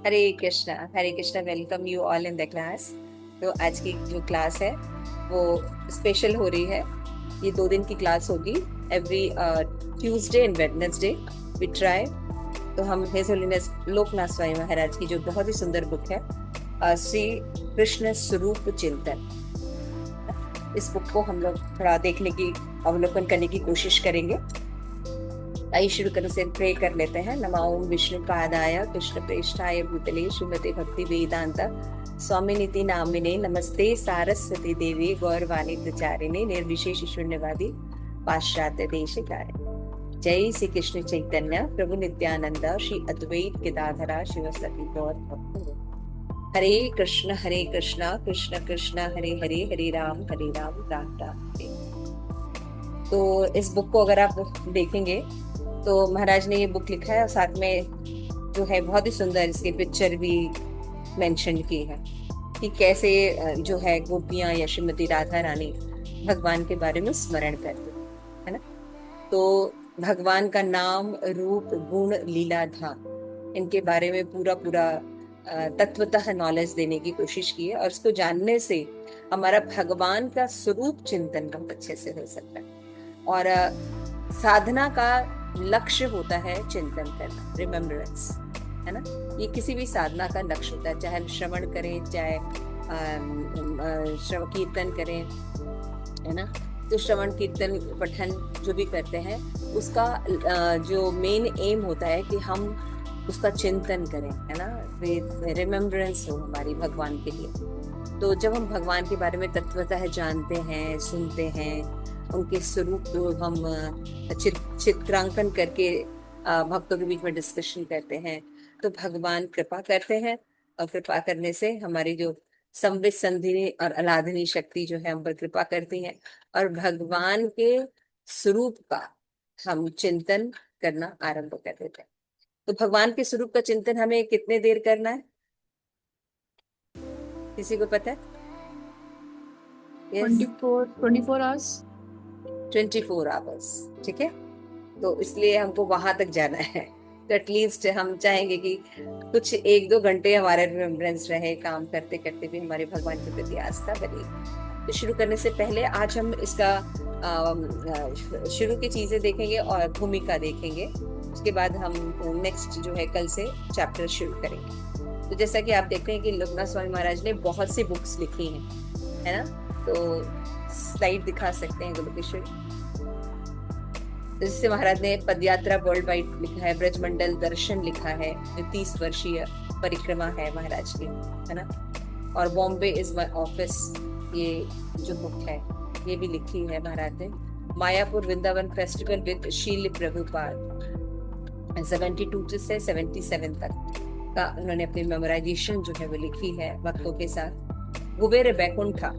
Hare Krishna, welcome you all in the class. तो आज की जो क्लास है वो स्पेशल हो रही है। ये 2 दिन की क्लास होगी, every Tuesday and Wednesday we try. तो हम हिज होलीनेस लोकनाथ स्वामी महाराज की जो बहुत ही सुंदर बुक है, श्री कृष्ण स्वरूप चिंतन, इस बुक को हम लोग थोड़ा देखने की, अवलोकन करने की कोशिश करेंगे। आइए शुरू करने से प्रे कर लेते हैं। नमो विष्णु पादाय कृष्ण प्रेष्ठाय भूतले श्रीमते भक्ति वेदांत स्वामी नीति नामिने नमस्ते सारस्वती देवी गौरवाणी प्रचारिणे निर्विशेष शून्यवादी पाश्चात्य देश कार्य। जय श्री कृष्ण चैतन्य प्रभु नित्यानंद श्री अद्वैत गदाधरा शिवसती गौर भक्त। हरे कृष्णा कृष्ण कृष्ण हरे हरे, हरे राम राम राम हरे। तो इस बुक को अगर आप देखेंगे तो महाराज ने ये बुक लिखा है और साथ में जो है बहुत ही सुंदर इसके पिक्चर भी मेंशन की है कि कैसे जो है गोपियां या श्रीमती राधा रानी भगवान के बारे में स्मरण करते है ना। तो भगवान का नाम रूप गुण लीला था, इनके बारे में पूरा पूरा तत्वतः नॉलेज देने की कोशिश की है, और इसको जानने से हमारा भगवान का स्वरूप चिंतन बहुत अच्छे से हो सकता है। और साधना का लक्ष्य होता है चिंतन करना, रिमेम्बरेंस, है ना। ये किसी भी साधना का लक्ष्य होता है, चाहे हम श्रवण करें, चाहे श्रवण कीर्तन करें, है ना। तो श्रवण कीर्तन पठन जो भी करते हैं उसका जो मेन एम होता है कि हम उसका चिंतन करें, है ना, रिमेम्बरेंस हो हमारी भगवान के लिए। तो जब हम भगवान के बारे में तत्वतः जानते हैं, सुनते हैं, उनके स्वरूप को हम चित्रांकन करके भक्तों के बीच में डिस्कशन करते हैं, तो भगवान कृपा करते हैं। और कृपा करने से हमारी जो संवित संधिनी और अलाधनी शक्ति जो है हम पर कृपा करती है, और भगवान के स्वरूप का हम चिंतन करना आरंभ कर देते हैं। तो भगवान के स्वरूप का चिंतन हमें कितने देर करना है, किसी को पता है? Yes, 24 hours. 24 आवर्स, ठीक है। तो इसलिए हमको वहां तक जाना है। तो एटलीस्ट हम चाहेंगे कि कुछ 1-2 घंटे हमारे रिमेम्बरेंस रहे, काम करते करते भी हमारे भगवान के प्रति आस्था बनी। तो शुरू करने से पहले आज हम इसका शुरू की चीजें देखेंगे और भूमिका देखेंगे। उसके बाद हम नेक्स्ट जो है कल से चैप्टर शुरू करेंगे। तो जैसा कि आप देखते हैं कि लोकनाथ स्वामी महाराज ने बहुत सी बुक्स लिखी हैं, है ना। तो स्लाइड दिखा सकते हैं गोलोकेश्वरी। जिससे महाराज ने पदयात्रा वर्ल्ड वाइड लिखा है, ब्रजमंडल दर्शन लिखा है जो 30 वर्षीय परिक्रमा है महाराज की, है ना। और बॉम्बे इज माई ऑफिस, ये जो बुक है ये भी लिखी है महाराज ने। मायापुर वृंदावन फेस्टिवल विद शील प्रभुपाद 72 से 77 तक का उन्होंने अपनी मेमोराइजेशन जो है वो लिखी है भक्तों के साथ। Kuber Baikuntha,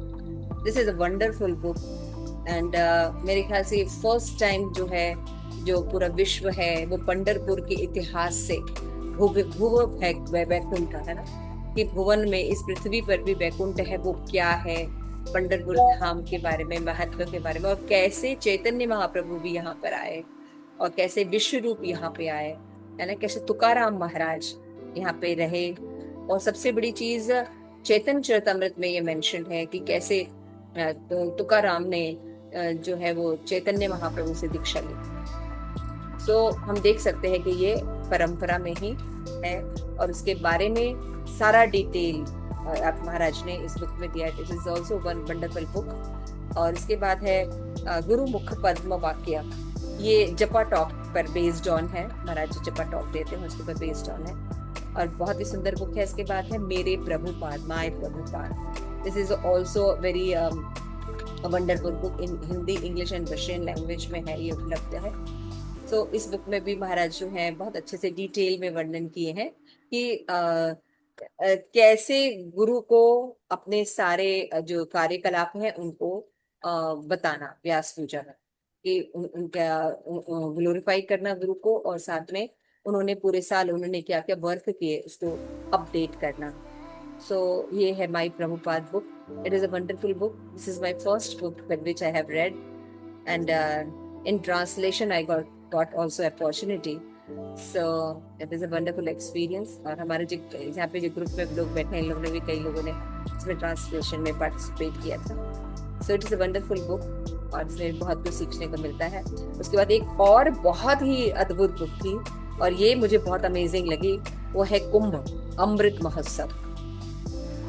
this is a wonderful book. And मेरे ख्याल से फर्स्ट टाइम जो है, जो पूरा विश्व है वो पंढरपुर के इतिहास से भुव है वैकुंठ, है ना, कि भुवन में इस पृथ्वी पर भी वैकुंठ है, वो क्या है, पंढरपुर धाम के बारे में, महत्व के बारे में, और कैसे चैतन्य महाप्रभु भी यहाँ पर आए, और कैसे विश्व रूप यहाँ पे आए, है ना, कैसे तुकाराम महाराज यहाँ पे रहे। और सबसे बड़ी चीज चैतन्य चरितमृत में ये मेंशन है कि कैसे तुकाराम ने जो है वो चैतन्य महाप्रभु से दीक्षा ली। सो हम देख सकते हैं कि ये परंपरा में ही है, और उसके बारे में सारा डिटेल आप महाराज ने इस बुक में दिया है। It is also one wonderful book. और इसके बाद है गुरु मुख पद्म वाक्य, ये जपा टॉक पर बेस्ड ऑन है, महाराज जी जपा टॉक देते हैं उसके पर बेस्ड ऑन है, और बहुत ही सुंदर बुक है। इसके बाद है मेरे Prabhupada, my Prabhupada, this is also very wonderful book, in Hindi, English and Russian language में है, ये उपलब्ध है। तो इस बुक में भी महाराज जो है बहुत अच्छे से डिटेल में वर्णन किए हैं कि कैसे गुरु को अपने सारे जो कार्यकलाप हैं उनको बताना, व्यास पूजा में, कि उनका ग्लोरीफाई करना गुरु को, और साथ में उन्होंने पूरे साल उन्होंने क्या क्या वर्क किए उसको अपडेट करना। सो ये है my Prabhupada book. It is a wonderful book. This is my first book which I have read, and in translation I got also opportunity. So it is a wonderful experience. और हमारे जो यहाँ पे जो group में लोग बैठे हैं, इन लोगों ने भी, कई लोगों ने इसमें ट्रांसलेशन में पार्टिसिपेट किया था. So it is a wonderful book और इसमें बहुत कुछ सीखने को मिलता है. उसके बाद एक और बहुत ही अद्भुत बुक थी और ये मुझे बहुत अमेजिंग लगी. वो है कुंभ अमृत महोत्सव.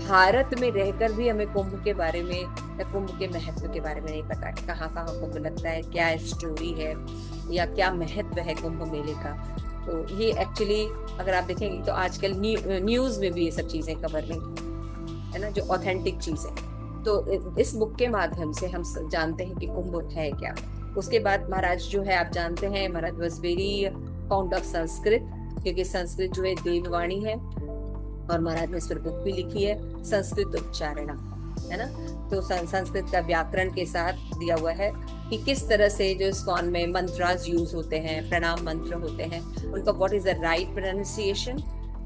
भारत में रहकर भी हमें कुंभ के बारे में या कुंभ के महत्व के बारे में नहीं पता. कहाँ कहाँ कुंभ लगता है, क्या स्टोरी है या क्या महत्व है कुंभ मेले का. तो ये एक्चुअली अगर आप देखेंगे तो आजकल न्यूज में भी ये सब चीजें कवर नहीं है ना, जो ऑथेंटिक चीज है. तो इस बुक के माध्यम से हम जानते हैं कि कुंभ है क्या. उसके बाद महाराज जो है, आप जानते हैं, Maharaj was very fond of Sanskrit, क्योंकि संस्कृत जो है देववाणी है और महाराज ने इस पर बुक भी लिखी है, संस्कृत उच्चारण, है ना. तो संस्कृत का व्याकरण के साथ दिया हुआ है कि किस तरह से जो इस्कॉन में मंत्रास यूज होते हैं, प्रणाम मंत्र होते हैं, उनका what is the right pronunciation.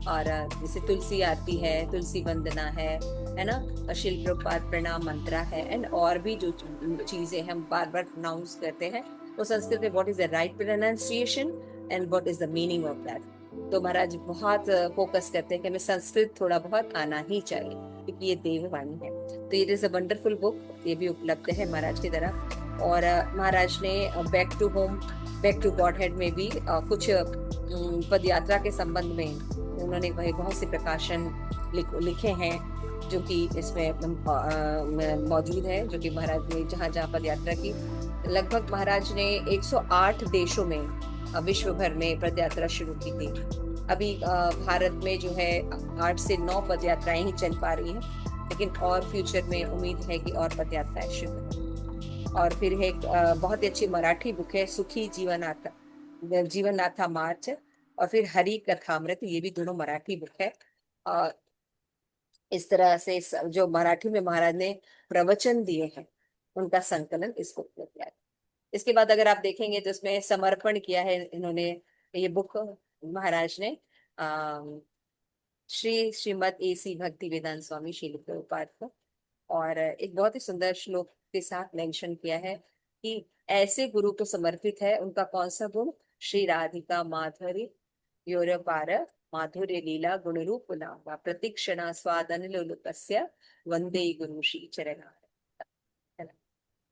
और जैसे तुलसी आरती है, तुलसी वंदना है ना, और शिल प्रपात प्रणाम मंत्रा है, एंड और भी जो चीजें हम बार बार प्रोनाउंस करते हैं, वो संस्कृत में what is the right pronunciation and what is the meaning of that. तो महाराज बहुत फोकस करते हैं कि हमें संस्कृत थोड़ा बहुत आना ही चाहिए, क्योंकि ये देववाणी है. तो ये इज अ वंडरफुल बुक. ये भी उपलब्ध है महाराज की तरफ. और महाराज ने back to home, back to Godhead में भी कुछ पद यात्रा के संबंध में उन्होंने वही बहुत से प्रकाशन लिखे हैं, जो कि इसमें मौजूद है, जो कि महाराज ने जहाँ जहाँ पद यात्रा की. लगभग महाराज ने 108 देशों में विश्व भर में पद यात्रा शुरू की थी. अभी भारत में जो है 8 से 9 पद यात्राएं ही चल पा रही हैं, लेकिन और फ्यूचर में उम्मीद है कि और पद यात्राएं शुरू हों. और फिर है एक बहुत ही अच्छी मराठी बुक है, सुखी जीवननाथा मार्च, और फिर हरि कथामृत. ये भी दोनों मराठी बुक है. और इस तरह से जो मराठी में महाराज ने प्रवचन दिए हैं, उनका संकलन इस बुक में किया है. इसके बाद अगर आप देखेंगे तो इसमें समर्पण किया है इन्होंने, ये बुक महाराज ने श्रीमद AC भक्ति वेदांत स्वामी श्रील प्रभुपाद को. और एक बहुत ही सुंदर श्लोक के साथ मेंशन किया है कि ऐसे गुरु को समर्पित है उनका कौन सा गुण, श्री राधिका माधुरी योर पार माधुर्य लीला गुण रूप नाम प्रतीक्षणा स्वादन लोलुपस्य वंदे गुरु श्री चरणा.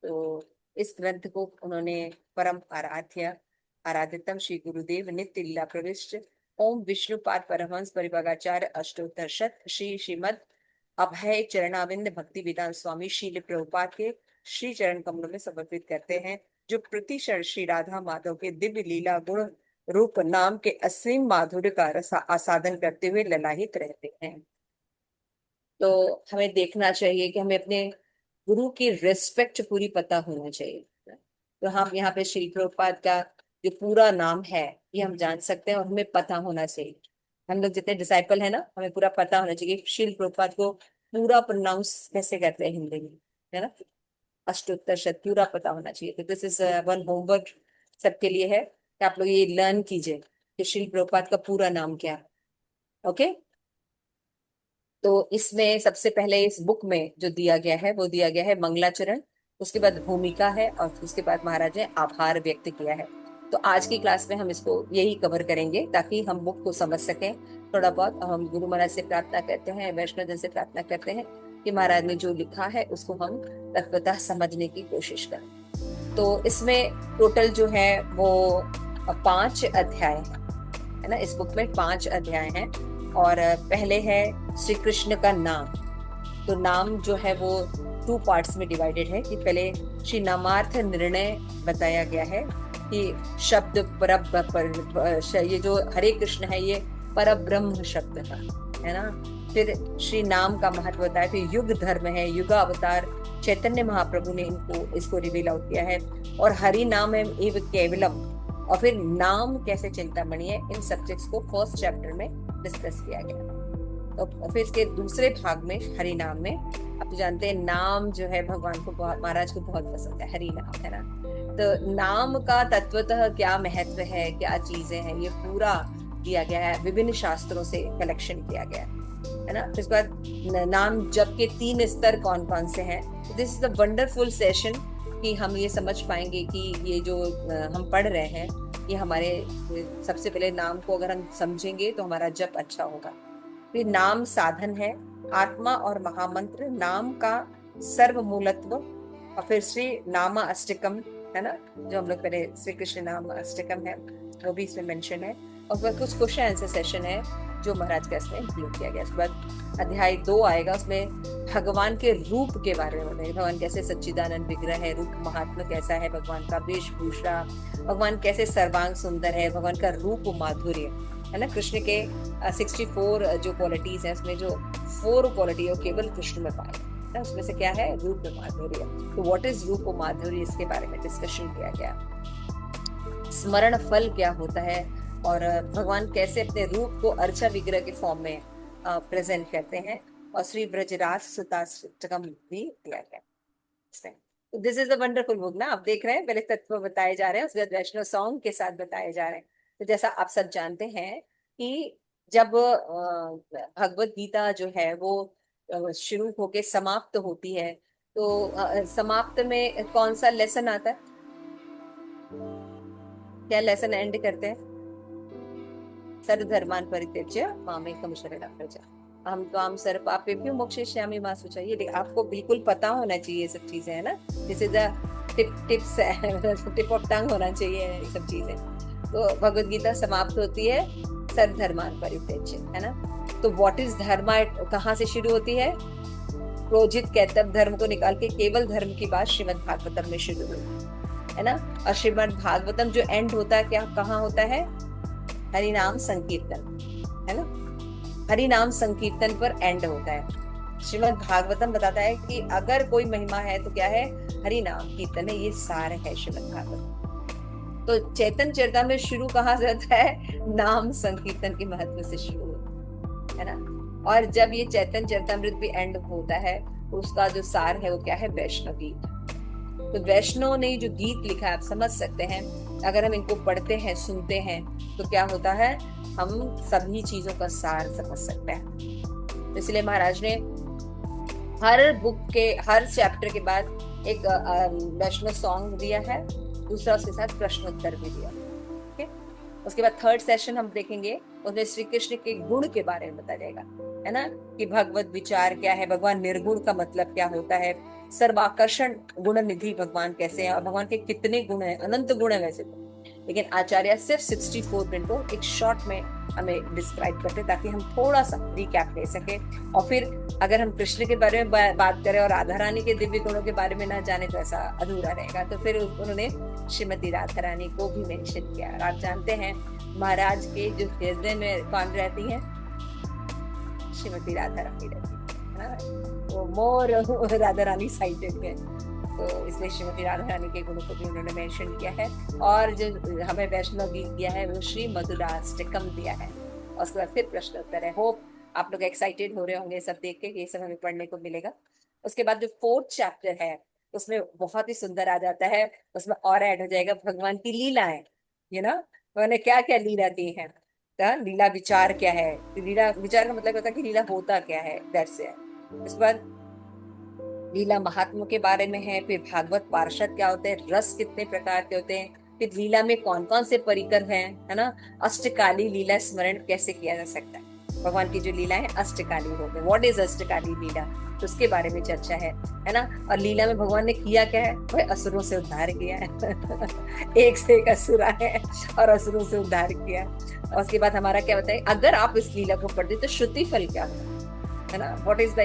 तो इस ग्रंथ को उन्होंने परम आराध्यतम श्री गुरुदेव नित्य लीला प्रविष्ट ओम विष्णुपाद परमहंस परिभागाचार्य अष्टोत्तर शत श्रीमद अभय चरणाविंद भक्ति वेदांत स्वामी श्रील प्रभुपाद के श्री चरण कमलों में समर्पित करते हैं, जो प्रतिक्षण श्री राधा माधव के दिव्य लीला गुण रूप नाम के असीम माधुर्य का आसादन करते हुए ललाहित रहते हैं. तो हमें देखना चाहिए कि हमें अपने गुरु की रिस्पेक्ट पूरी पता होना चाहिए. तो हम यहाँ पे श्री प्रभुपाद का जो पूरा नाम है ये हम जान सकते हैं और हमें पता होना चाहिए. हम लोग जितने डिसाइपल है ना, हमें पूरा पता होना चाहिए श्री प्रभुपाद को पूरा प्रोनाउंस कैसे करते हैं हिंदी में, है ना, अष्टोत्तर शत पूरा पता होना चाहिए. तो दिस इज वन होमवर्क सबके लिए है कि आप लोग ये लर्न कीजिए कि श्री प्रभुपाद का पूरा नाम क्या है. ओके. तो इसमें सबसे पहले इस बुक में जो दिया गया है वो दिया गया है मंगलाचरण, उसके बाद भूमिका है, और उसके बाद महाराज ने आभार व्यक्त किया है. तो आज की क्लास में हम इसको यही कवर करेंगे ताकि हम बुक को समझ सकें थोड़ा बहुत. हम गुरु महाराज से प्रार्थना करते हैं, वैष्णव जन से प्रार्थना करते हैं कि महाराज ने जो लिखा है उसको हम तत्वतः समझने की कोशिश करें. तो इसमें टोटल जो है वो 5 अध्याय है ना. इस बुक में 5 अध्याय हैं. और पहले है श्री कृष्ण का नाम. तो नाम जो है वो 2 पार्ट्स में डिवाइडेड है कि पहले श्री नामार्थ निर्णय बताया गया है कि शब्द ये जो हरे कृष्ण है ये पर ब्रह्म शब्द का है ना. फिर श्री नाम का महत्व बताया. फिर युग धर्म है, युगा अवतार चैतन्य महाप्रभु ने इसको रिवील आउट किया है. और हरि नाम है एव केवलम. और फिर नाम कैसे चिंतामणि है, इन सब्जेक्ट्स को फर्स्ट चैप्टर में डिस्कस किया गया. तो फिर इसके दूसरे भाग में हरि नाम में, आप तो जानते हैं नाम जो है भगवान को बहुत, महाराज को बहुत पसंद है, हरि नाम है ना. तो नाम का तत्वतः क्या महत्व है, क्या चीजें हैं, ये पूरा दिया गया है, विभिन्न शास्त्रों से कलेक्शन किया गया है. है ना। फिर उसके बाद नाम जप के 3 स्तर कौन कौन से हैं। This is a wonderful session कि हम ये समझ पाएंगे कि ये जो हम पढ़ रहे हैं ये हमारे सबसे पहले नाम को अगर हम समझेंगे तो हमारा जप अच्छा होगा। फिर नाम साधन है, आत्मा और महामंत्र, नाम का सर्वमूलत्व, और फिर श्री नामा अष्टकम, है ना, जो हम लोग पहले श्री कृष्ण नाम अष्टकम है वो भी इसमें मेंशन है। और फिर कुछ क्वेश्चन आंसर सेशन है जो महाराज का इसमें इंक्लूड किया गया। उसके बाद अध्याय 2 आएगा, उसमें भगवान के रूप के बारे में बताएंगे। भगवान कैसे सच्चिदानंद विग्रह है, रूप महात्मा कैसा है भगवान का, वेशभूषा, भगवान कैसे सर्वांग सुंदर है, भगवान का रूप माधुर्य, है ना। कृष्ण के 64 जो क्वालिटीज है उसमें जो 4 क्वालिटी है केवल कृष्ण में पाए, उसमें से क्या है, रूप माधुर्य। तो व्हाट इज रूप माधुर्य, इसके बारे में डिस्कशन किया गया। स्मरण फल क्या होता है, और भगवान कैसे अपने रूप को अर्चा विग्रह के फॉर्म में प्रेजेंट करते हैं, और श्री ब्रजराज सुताष्टकम भी दिया गया इसमें। तो this is a wonderful book ना। आप देख रहे हैं पहले तत्व बताए जा रहे हैं, उसके बाद वैष्णव सॉन्ग के साथ बताए जा रहे हैं। तो जैसा आप सब जानते हैं कि जब भगवत गीता जो है वो शुरू होके समाप्त होती है, तो समाप्त में कौन सा लेसन आता है, क्या लेसन एंड करते हैं, सर्वधर्मान् परित्यज्य मामेकं शरणं व्रज अहं त्वां सर्वपापेभ्यो मोक्षयिष्यामि मा शुचः। ये आपको बिल्कुल पता होना चाहिए ये सब चीजें, है ना। This is a tips tip of tongue होना चाहिए ये सब चीजें। तो भगवत गीता समाप्त होती है सर्वधर्मान् परित्यज्य, है ना। तो व्हाट इज धर्म, कहाँ से शुरू होती है, प्रोजित कैतव धर्म को निकाल के केवल धर्म की बात श्रीमद् भागवतम में शुरू हुई, है ना। और श्रीमद् भागवतम जो एंड होता है क्या, कहाँ होता है, हरि नाम संकीर्तन, है ना। हरि नाम संकीर्तन पर एंड होता है। श्रीमद् भागवतम बताता है कि अगर कोई महिमा है तो क्या है, हरि नाम कीर्तन है, ये सार है श्रीमद् भागवतम। तो चैतन्य चरितामृत शुरू कहाँ से होता है, नाम संकीर्तन के महत्व से शुरू होता है ना। और जब ये चैतन्य चरितामृत भी एंड होता है, उसका जो सार है वो क्या है, वैष्णव गीत। तो वैष्णव ने जो गीत लिखा है, आप समझ सकते हैं, अगर हम इनको पढ़ते हैं सुनते हैं तो क्या होता है, हम सभी चीजों का सार समझ सकते हैं। इसलिए महाराज ने हर बुक के हर चैप्टर के बाद एक वैष्णव सॉन्ग दिया है, दूसरा उसके साथ प्रश्नोत्तर भी दिया। ठीक है। उसके बाद थर्ड सेशन हम देखेंगे, उसमें श्री कृष्ण के गुण के बारे में बताया जाएगा, है ना, कि भगवत विचार क्या है, भगवान निर्गुण का मतलब क्या होता है, सर्वाकर्षण गुण निधि भगवान कैसे हैं, और भगवान के कितने गुण हैं, अनंत गुण है वैसे तो, लेकिन आचार्य सिर्फ 64 मिनट को एक शॉर्ट में हमें डिस्क्राइब करते ताकि हम थोड़ा सा रिकैप ले सके। और फिर अगर हम कृष्ण के बारे में बात करें और राधा रानी के दिव्य गुणों के बारे में ना जाने तो ऐसा अधूरा रहेगा। तो फिर उन्होंने श्रीमती राधा रानी को भी मेंशन किया। और आप जानते हैं महाराज के जो हृदय में कौन रहती है, श्रीमती राधा रानी रहती है, वो मोर राधा रानी साइडेड है, तो इसलिए श्रीमती राधा रानी के गुणों को भी उन्होंने मेंशन किया है। और जो हमें वैष्णव गीत दिया है वो श्री मधुराष्टकम दिया है। और उसके बाद फिर प्रश्न उत्तर है। होप आप लोग एक्साइटेड हो रहे होंगे सब देख के, ये सब हमें पढ़ने को मिलेगा। उसके बाद जो 4th चैप्टर है उसमें बहुत ही सुंदर आ जाता है, उसमें और ऐड हो जाएगा भगवान की लीलाएं, ये ना, उन्होंने क्या क्या लीला दी है, लीला विचार क्या है, लीला विचार का मतलब होता है कि लीला होता क्या है, दैट्स इट। उसके बाद लीला महात्मा के बारे में है, फिर भागवत पार्षद क्या होते हैं, रस कितने प्रकार के होते हैं, फिर लीला में कौन कौन से परिकर हैं, है ना, अष्टकाली लीला स्मरण कैसे किया जा सकता है, भगवान की जो लीला है अष्टकाली हो गए, व्हाट इज अष्टकाली लीला, तो उसके बारे में चर्चा है ना। और लीला में भगवान ने किया क्या है, वह असुरों से उद्धार किया है एक से एक असुर है और असुरों से उद्धार किया। और उसके बाद हमारा क्या बताए, अगर आप इस लीला को पढ़ते तो श्रुति फल क्या होगा, है ना, व्हाट इज द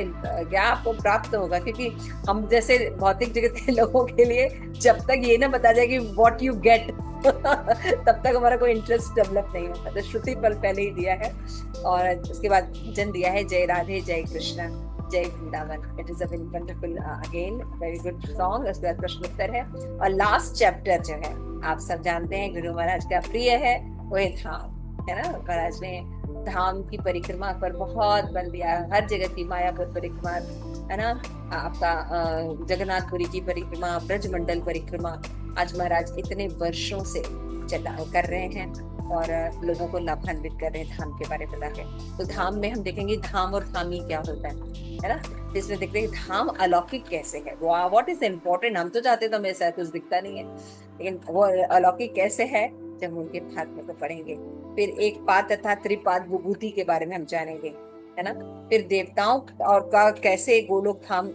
क्या आपको प्राप्त होगा। क्योंकि हम जैसे भौतिक जगत के लोगों के लिए जब तक ये ना बता जाए कि व्हाट यू गेट तब तक हमारा कोई इंटरेस्ट डेवलप नहीं होता। तो श्रुति फल पहले ही दिया है। और उसके बाद भजन दिया है, जय राधे जय कृष्ण जय Vrindavan, it is a very wonderful again very good song. उसके बाद प्रश्नोत्तर है। और लास्ट चैप्टर जो है आप सब जानते हैं गुरु महाराज का प्रिय है, वह धाम, है ना। महाराज ने धाम की परिक्रमा पर बहुत बल दिया, हर जगह की मायापुर परिक्रमा, है ना, आपका जगन्नाथपुरी की परिक्रमा, ब्रज मंडल परिक्रमा आज महाराज इतने वर्षों से चला कर रहे हैं। और लोगों को लाभान्वित कर रहे हैं, धाम के बारे में बता के। तो धाम में हम देखेंगे धाम और धामी क्या होता है ना। इसमें देखते हैं धाम अलौकिक कैसे है, व्हाट इज इम्पोर्टेंट। हम तो चाहते तो हमें ऐसा कुछ दिखता नहीं है, लेकिन वो अलौकिक कैसे है जब उनके भाग में को पढ़ेंगे। फिर एक पाद तथा त्रिपाद विभूति के बारे में हम जानेंगे, है ना। फिर देवताओं और का कैसे गोलोक धाम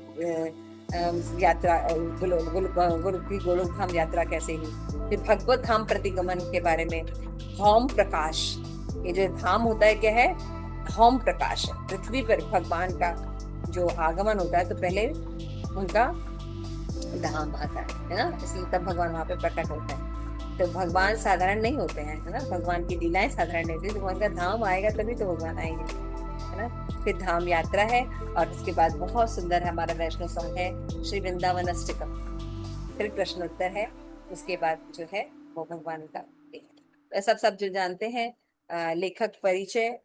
यात्रा, गोलोक धाम यात्रा कैसे हुई। फिर भगवत धाम प्रतिगमन के बारे में, होम प्रकाश, ये जो धाम होता है क्या है, होम प्रकाश है। पृथ्वी पर भगवान का जो आगमन होता है तो पहले उनका धाम आता है ना, इसलिए तब भगवान वहां पे प्रकट होते हैं। तो भगवान साधारण नहीं होते हैं, है ना, भगवान की लीलाएं साधारण नहीं होती, तो भगवान का धाम आएगा तभी तो भगवान आएंगे, है ना। फिर धाम यात्रा है, और उसके बाद बहुत सुंदर हमारा वैष्णव सॉन्ग है श्री वृंदावन अष्टकम। फिर प्रश्नोत्तर है, उसके बाद जो है वो भगवान का तो सब जो जानते हैं। लेखक परिचय,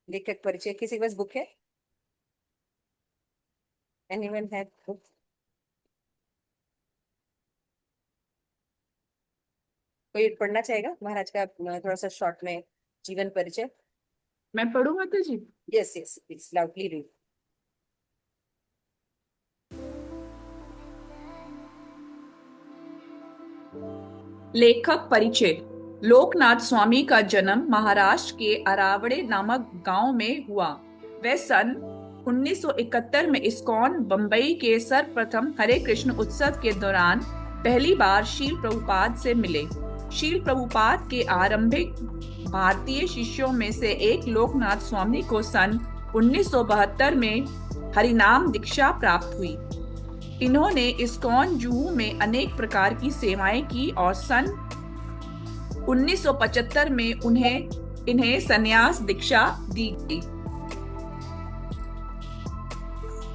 लेखक परिचय किसी के पास बुक है? एनीवन है बुक? कोई पढ़ना चाहेगा महाराज का थोड़ा सा शॉर्ट में जीवन परिचय? मैं पढ़ूँ माता जी? Yes yes please loudly read. लेखक परिचय। लोकनाथ स्वामी का जन्म महाराष्ट्र के अरावड़े नामक गांव में हुआ। वह सन 1971 में इस्कॉन बम्बई के सर्वप्रथम हरे कृष्ण उत्सव के दौरान पहली बार शील प्रभुपाद से मिले। शील प्रभुपाद के आरंभिक भारतीय शिष्यों में से एक लोकनाथ स्वामी को सन 1972 में हरिनाम दीक्षा प्राप्त हुई। इन्होंने इस्कॉन जुहू में अनेक प्रकार की सेवाएं की और सन 1975 में इन्हें संन्यास दीक्षा दी गई।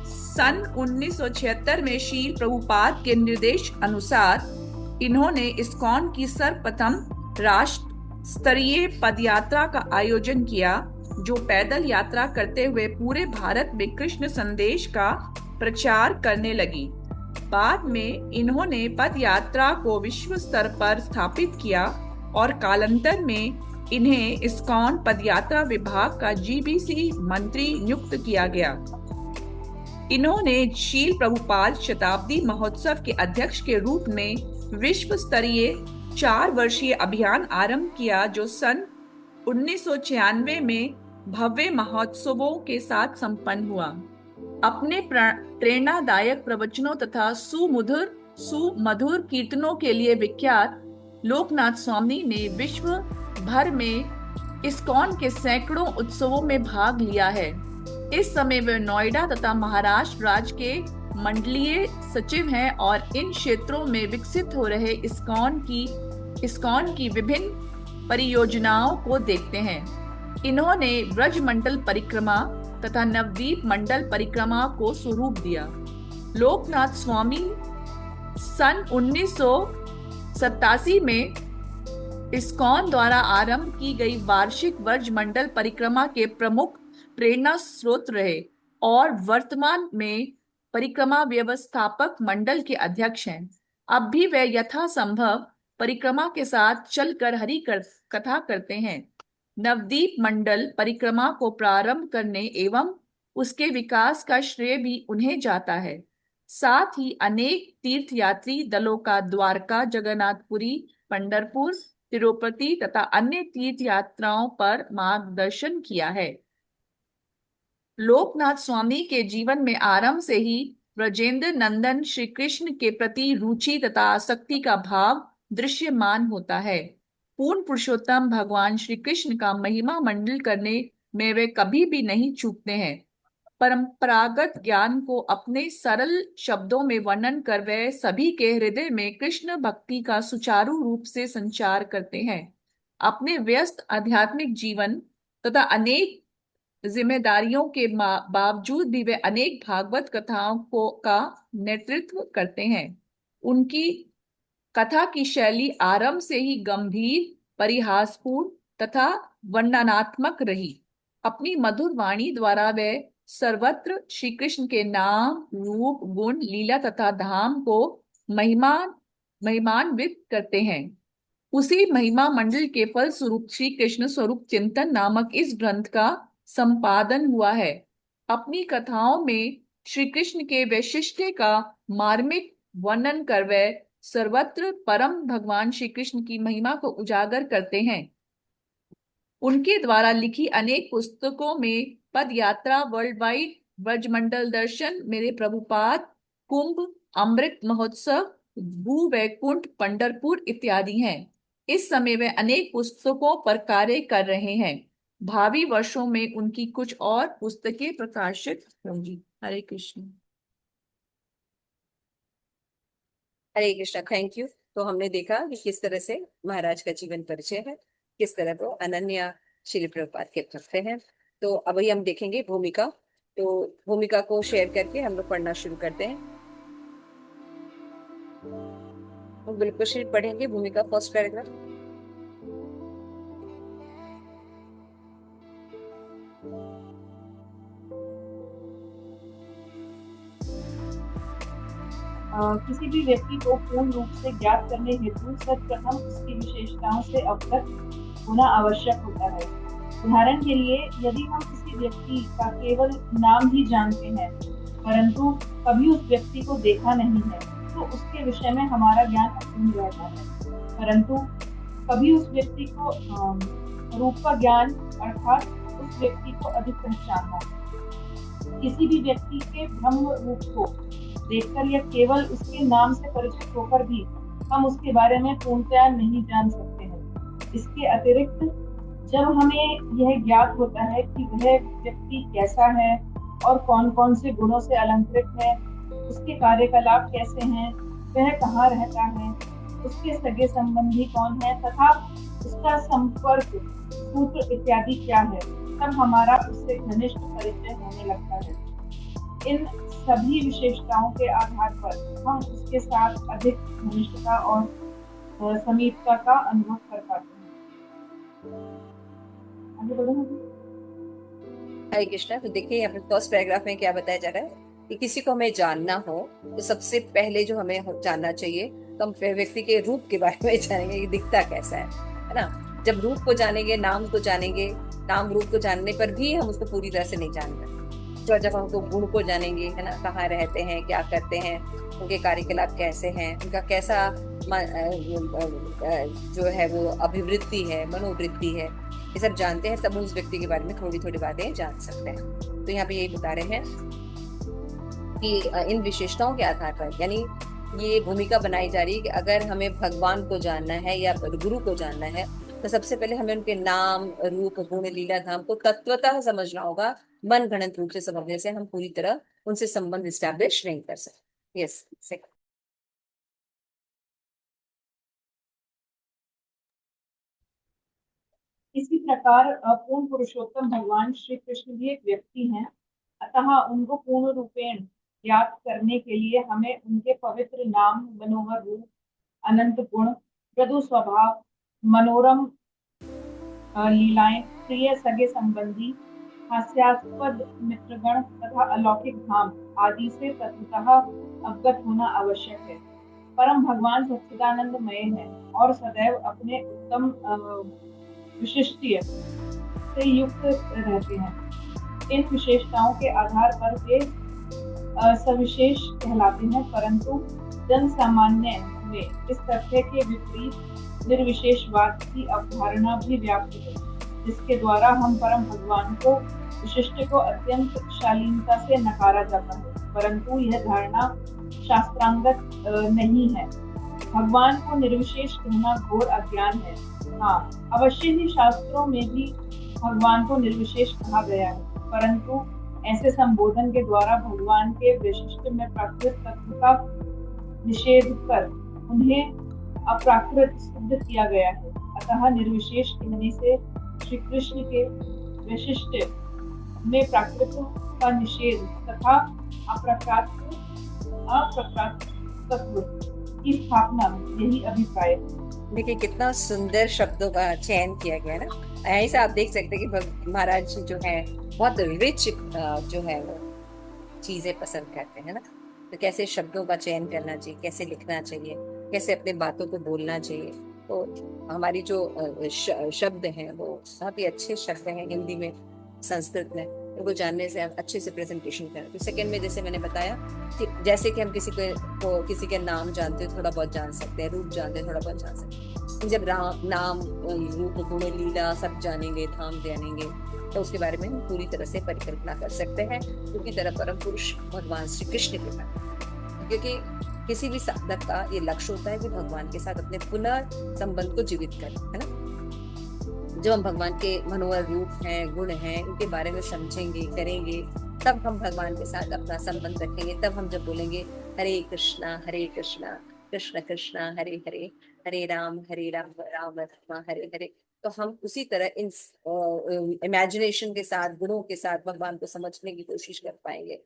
सन 1976 में शील प्रभुपाद के निर्देश अनुसार इन्होंने इस्कॉन की सर्वप्रथम राष्ट्र स्तरीय पदयात्रा का आयोजन किया, जो पैदल यात्रा करते हुए पूरे भारत में कृष्ण संदेश का प्रचार करने लगी। बाद में इन्होंने पद यात्रा को विश्व स्तर पर स्थापित किया और कालांतर में इन्हें इस्कॉन पदयात्रा विभाग का जीबीसी मंत्री नियुक्त किया गया। इन्होंने शील प्रभुपाद शताब्दी महोत्सव के अध्यक्ष के रूप में विश्व स्तरीय 4 वर्षीय अभियान आरंभ किया, जो सन 1996 में भव्य महोत्सवों के साथ संपन्न हुआ। अपने प्रेरणादायक प्रवचनों तथा सुमधुर कीर्तनों के लिए विख्यात लोकनाथ स्वामी ने विश्व भर में इस्कॉन के सैकड़ों उत्सवों में भाग लिया है। इस समय वे नोएडा तथा महाराष्ट्र राज्य के मंडलीय सचिव हैं और इन क्षेत्रों में विकसित हो रहे इस्कॉन की विभिन्न परियोजनाओं को देखते हैं। इन्होंने ब्रज मंडल परिक्रमा तथा नवद्वीप मंडल परिक्रमा को स्वरूप दिया। लोकनाथ स्वामी सन 1987 में इस्कॉन द्वारा आरंभ की गई वार्षिक ब्रज मंडल परिक्रमा के प्रमुख प्रेरणा स्रोत रहे और वर्तमान में परिक्रमा व्यवस्थापक मंडल के अध्यक्ष हैं। अब भी वे यथासंभव परिक्रमा के साथ चलकर हरि कथा करते हैं। नवद्वीप मंडल परिक्रमा को प्रारंभ करने एवं उसके विकास का श्रेय भी उन्हें जाता है। साथ ही अनेक तीर्थयात्री दलों का द्वारका, जगन्नाथपुरी, पंढरपुर, तिरुपति तथा अन्य तीर्थ यात्राओं पर मार्गदर्शन किया है। लोकनाथ स्वामी के जीवन में आरंभ से ही ब्रजेंद्र नंदन श्री कृष्ण के प्रति रुचि तथा आसक्ति का भाव दृश्यमान होता है। पूर्ण पुरुषोत्तम भगवान श्री कृष्ण का महिमा मंडल करने में वे कभी भी नहीं चूकते हैं। परंपरागत ज्ञान को अपने सरल शब्दों में वर्णन कर वे सभी के हृदय में कृष्ण भक्ति का सुचारू रूप से संचार करते हैं। अपने व्यस्त आध्यात्मिक जीवन तथा अनेक जिम्मेदारियों के बावजूद भी वे अनेक भागवत कथाओं का नेतृत्व करते हैं। उनकी कथा की शैली आरंभ से ही गंभीर, परिहासपूर्ण तथा वर्णनात्मक रही। अपनी मधुर वाणी द्वारा वे सर्वत्र श्री कृष्ण के नाम, रूप, गुण, लीला तथा धाम को महिमान्वित करते हैं। उसी महिमा मंडल के फल स्वरूप श्री कृष्ण स्वरूप चिंतन नामक इस ग्रंथ का संपादन हुआ है। अपनी कथाओं में श्री कृष्ण के वैशिष्ट्य का मार्मिक वर्णन कर वे सर्वत्र परम भगवान श्री कृष्ण की महिमा को उजागर करते हैं। उनके द्वारा लिखी अनेक पुस्तकों में पद यात्रा, वर्ल्ड वाइड, ब्रजमंडल दर्शन, मेरे प्रभुपाद, कुंभ, अमृत महोत्सव, भू वैकुंठ, पंढरपुर इत्यादि हैं। इस समय वे अनेक पुस्तकों पर कार्य कर रहे हैं। भावी वर्षों में उनकी कुछ और पुस्तकें प्रकाशित होंगी। हरे कृष्ण। हरे कृष्णा, थैंक यू। तो हमने देखा कि किस तरह से महाराज का जीवन परिचय है, किस तरह वो अनन्या श्री प्रभुपाद के भक्त हैं। तो अभी हम देखेंगे भूमिका। तो भूमिका को शेयर करके हम लोग पढ़ना शुरू करते हैं। तो बिल्कुल श्री पढ़ेंगे भूमिका, फर्स्ट पैराग्राफ। किसी भी व्यक्ति को पूर्ण रूप से ज्ञात करने हेतु सर्वप्रथम उसकी विशेषताओं से अवगत होना आवश्यक होता है। उदाहरण के लिए, यदि हम किसी व्यक्ति का केवल नाम ही जानते हैं परंतु कभी उस व्यक्ति को देखा नहीं है, तो उसके विषय में हमारा ज्ञान अपूर्ण रहता है। परंतु कभी उस व्यक्ति को रूप का ज्ञान अर्थात उस व्यक्ति को अधिक पहचानना, किसी भी व्यक्ति के ब्रह्म रूप को देखकर या केवल उसके नाम से परिचित होकर भी हम उसके बारे में पूर्णतया नहीं जान सकते हैं। इसके अतिरिक्त जब हमें यह ज्ञात होता है कि वह व्यक्ति कैसा है और कौन कौन से गुणों से अलंकृत है, उसके कार्यकलाप कैसे हैं, वह कहाँ रहता है, उसके सगे संबंधी कौन है तथा उसका संपर्क सूत्र इत्यादि क्या है, तब हमारा उससे घनिष्ठ परिचय होने लगता है। इन सभी विशेषताओं के आधार पर हम उसके साथ अधिक घनिष्ठता और समीपता का अनुभव कर पाते हैं। आगे बढ़ेंगे। हरे कृष्णा। तो देखिए यहाँ पे फर्स्ट पैराग्राफ में क्या बताया जा रहा है कि किसी को हमें जानना हो तो सबसे पहले जो हमें जानना चाहिए, तो हम व्यक्ति के रूप के बारे में जानेंगे कि दिखता कैसा है ना। जब रूप को जानेंगे, नाम को जानेंगे, नाम रूप को जानने पर भी हम उसको पूरी तरह से नहीं जान रहे। तो जब हम उसको गुण को जानेंगे, है ना, कहाँ रहते हैं, क्या करते हैं, उनके कार्यकलाप कैसे हैं, उनका कैसा जो है वो अभिवृत्ति है, मनोवृत्ति है, ये सब जानते हैं, तब उस व्यक्ति के बारे में थोड़ी थोड़ी बातें जान सकते हैं। तो यहाँ पे यही बता रहे हैं कि इन विशेषताओं के आधार पर, यानी ये भूमिका बनाई जा रही है कि अगर हमें भगवान को जानना है या गुरु को जानना है तो सबसे पहले हमें उनके नाम, रूप, गुण, लीला, धाम को तत्वतः समझना होगा। मन गणित रूप से समझने से हम पूरी तरह उनसे संबंध स्टैब्लिश नहीं कर सकते। Yes, second. इसी प्रकार पूर्ण पुरुषोत्तम भगवान श्री कृष्ण भी एक व्यक्ति हैं, अतः उनको पूर्ण रूपेण ज्ञात करने के लिए हमें उनके पवित्र नाम, मनोहर रूप, अनंत गुण, मृदु स्वभाव, मनोरम लीलाएं, प्रिय सगे संबंधी, हास्यास्पद मित्रगण तथा अलौकिक धाम आदि से तत्वतः अवगत होना आवश्यक है। परम भगवान सच्चिदानंदमय है और सदैव अपने उत्तम विशिष्टि से युक्त रहते हैं। इन विशेषताओं के आधार पर वे सविशेष कहलाते हैं, परंतु जन सामान्य में इस तथ्य के विपरीत निर्विशेषवाद की अवधारणा भी व्याप्त है, जिसके द्वारा हम परम भगवान को विशिष्ट को अत्यंत शालीनता से नकारा जाता है, परंतु यह धारणा शास्त्रांगत नहीं है। भगवान को निर्विशेष कहना घोर अज्ञान है। हाँ, अवश्य ही शास्त्रों में भी भगवान को निर्विशेष कहा गया है, परंतु ऐसे संबोधन के द्वारा भगवान के विशिष्ट में प्राकृत तत्व का निषेध कर उन्हें अप्राकृत सिद्ध किया गया है। अतः निर्विशेष कहने से श्री कृष्ण के विशिष्ट में प्राकृत का निषेध तथा अप्राकृत तत्व की स्थापना, यही अभिप्राय है। देखिए कितना सुंदर शब्दों का चयन किया गया ना। ऐसा आप देख सकते हैं कि महाराज जो है बहुत रिच जो है वो चीजें पसंद करते हैं ना। तो कैसे शब्दों का चयन करना चाहिए, कैसे लिखना चाहिए, कैसे अपने बातों को बोलना चाहिए, तो हमारी जो शब्द हैं वो बहुत ही अच्छे शब्द हैं हिंदी में, संस्कृत में, उनको जानने से आप अच्छे से प्रेजेंटेशन करें। तो सेकंड में जैसे मैंने बताया कि जैसे कि हम किसी के नाम जानते हैं, थोड़ा बहुत जान सकते हैं, रूप जानते हैं, थोड़ा बहुत जान सकते हैं। जब नाम, रूप, गुण, लीला सब जानेंगे, धाम जानेंगे, तो उसके बारे में हम पूरी तरह से परिकल्पना कर सकते हैं, क्योंकि तरह परम पुरुष भगवान श्री कृष्ण के पास। क्योंकि किसी भी साधक का ये लक्ष्य होता है कि भगवान के साथ अपने पुनः संबंध को जीवित करें, है ना। जब हम भगवान के मनोहर रूप हैं, गुण हैं, उनके बारे में समझेंगे, करेंगे, तब हम भगवान के साथ अपना संबंध रखेंगे। तब हम जब बोलेंगे हरे कृष्णा कृष्ण कृष्णा हरे हरे, हरे राम राम राम हरे हरे, तो हम उसी तरह इन इमेजिनेशन के साथ, गुणों के साथ भगवान को समझने की कोशिश कर पाएंगे।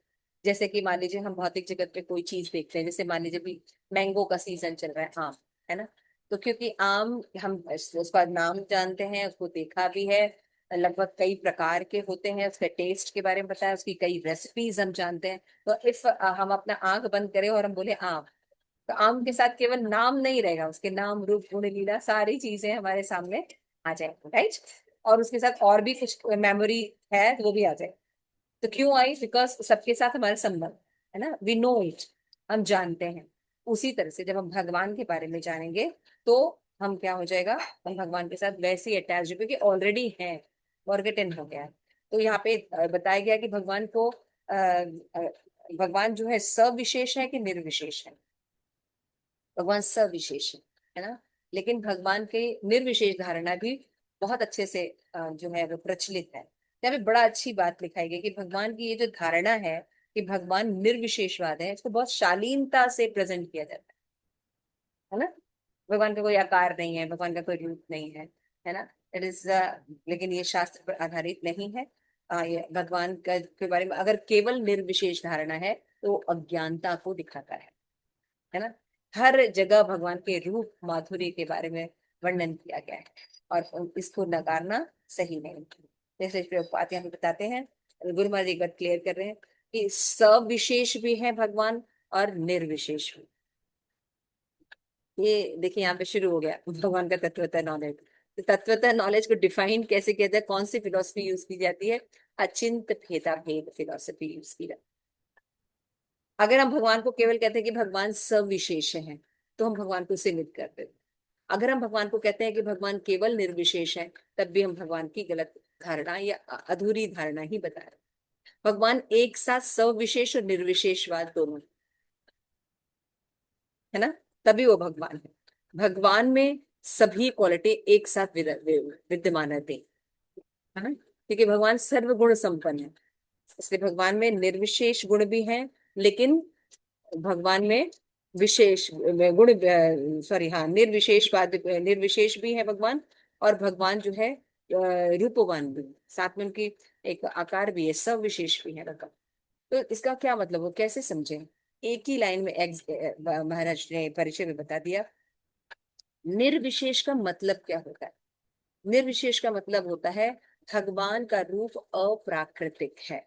जैसे कि मान लीजिए हम भौतिक जगत में कोई चीज देखते हैं, जैसे मान लीजिए भी मैंगो का सीजन चल रहा है, आम, है ना। तो क्योंकि आम हम उसका नाम जानते हैं, उसको देखा भी है, लगभग कई प्रकार के होते हैं, उसके टेस्ट के बारे में बताया, उसकी कई रेसिपीज हम जानते हैं। तो इफ हम अपना आंख बंद करें और हम बोले आम, तो आम के साथ केवल नाम नहीं रहेगा, उसके नाम, रूप, गुण, लीला सारी चीजें हमारे सामने आ जाएंगी, राइट। और उसके साथ और भी कुछ मेमोरी है वो भी आ जाए। तो क्यों आई? बिकॉज सबके साथ हमारा संबंध है ना, वी नो इट, हम जानते हैं। उसी तरह से जब हम भगवान के बारे में जानेंगे तो हम क्या हो जाएगा, हम भगवान के साथ वैसे ही अटैच, क्योंकि ऑलरेडी है, फॉरगेटन हो गया है। तो यहाँ पे बताया गया कि भगवान को भगवान जो है सविशेष है कि निर्विशेष है? भगवान सविशेष है ना। लेकिन भगवान के निर्विशेष धारणा भी बहुत अच्छे से जो है वो प्रचलित है। यहाँ पे बड़ा अच्छी बात लिखाई गई कि भगवान की ये जो धारणा है कि भगवान निर्विशेषवाद है, इसको बहुत शालीनता से प्रेजेंट किया जाता है ना। भगवान का कोई आकार नहीं है, भगवान का कोई रूप नहीं है ना। इट इज लेकिन ये शास्त्र पर आधारित नहीं है। ये भगवान का के बारे में अगर केवल निर्विशेष धारणा है तो अज्ञानता को दिखाता है ना। हर जगह भगवान के रूप माधुर्य के बारे में वर्णन किया गया है, और इसको नकारना सही नहीं। जैसे प्रभुपाद यहाँ पे बताते हैं, गुरु महाराज एक बार क्लियर कर रहे हैं कि सविशेष भी है भगवान और निर्विशेष भी। ये देखिए यहाँ पे शुरू हो गया भगवान का तत्वतः नॉलेज। तो तत्वतः नॉलेज को डिफाइन कैसे किया जाए, कौन सी फिलोसफी यूज की जाती है? अचिंत भेदा भेद फिलोसफी यूज की जाती है। अगर हम भगवान को केवल कहते हैं कि भगवान सविशेष है, तो हम भगवान को सीमित कर देते। अगर हम भगवान को कहते हैं कि भगवान केवल निर्विशेष है, तब भी हम भगवान की गलत धारणा या अधूरी धारणा ही बता रहे। भगवान एक साथ सविशेष और निर्विशेषवाद दोनों है ना, तभी वो भगवान है। भगवान में सभी क्वालिटी एक साथ विद्यमान रहती है ना, क्योंकि भगवान सर्वगुण संपन्न है। इसलिए भगवान में निर्विशेष गुण भी हैं, लेकिन भगवान में विशेष गुण, सॉरी हाँ, निर्विशेष भी है भगवान। और भगवान जो है रूपवान भी, साथ में उनकी एक आकार भी है, सब विशेष भी है भगवान। तो इसका क्या मतलब, वो कैसे समझे? एक ही लाइन में महाराज ने परिचय में बता दिया। निर्विशेष का मतलब क्या होता है? निर्विशेष का मतलब होता है भगवान का रूप अप्राकृतिक है,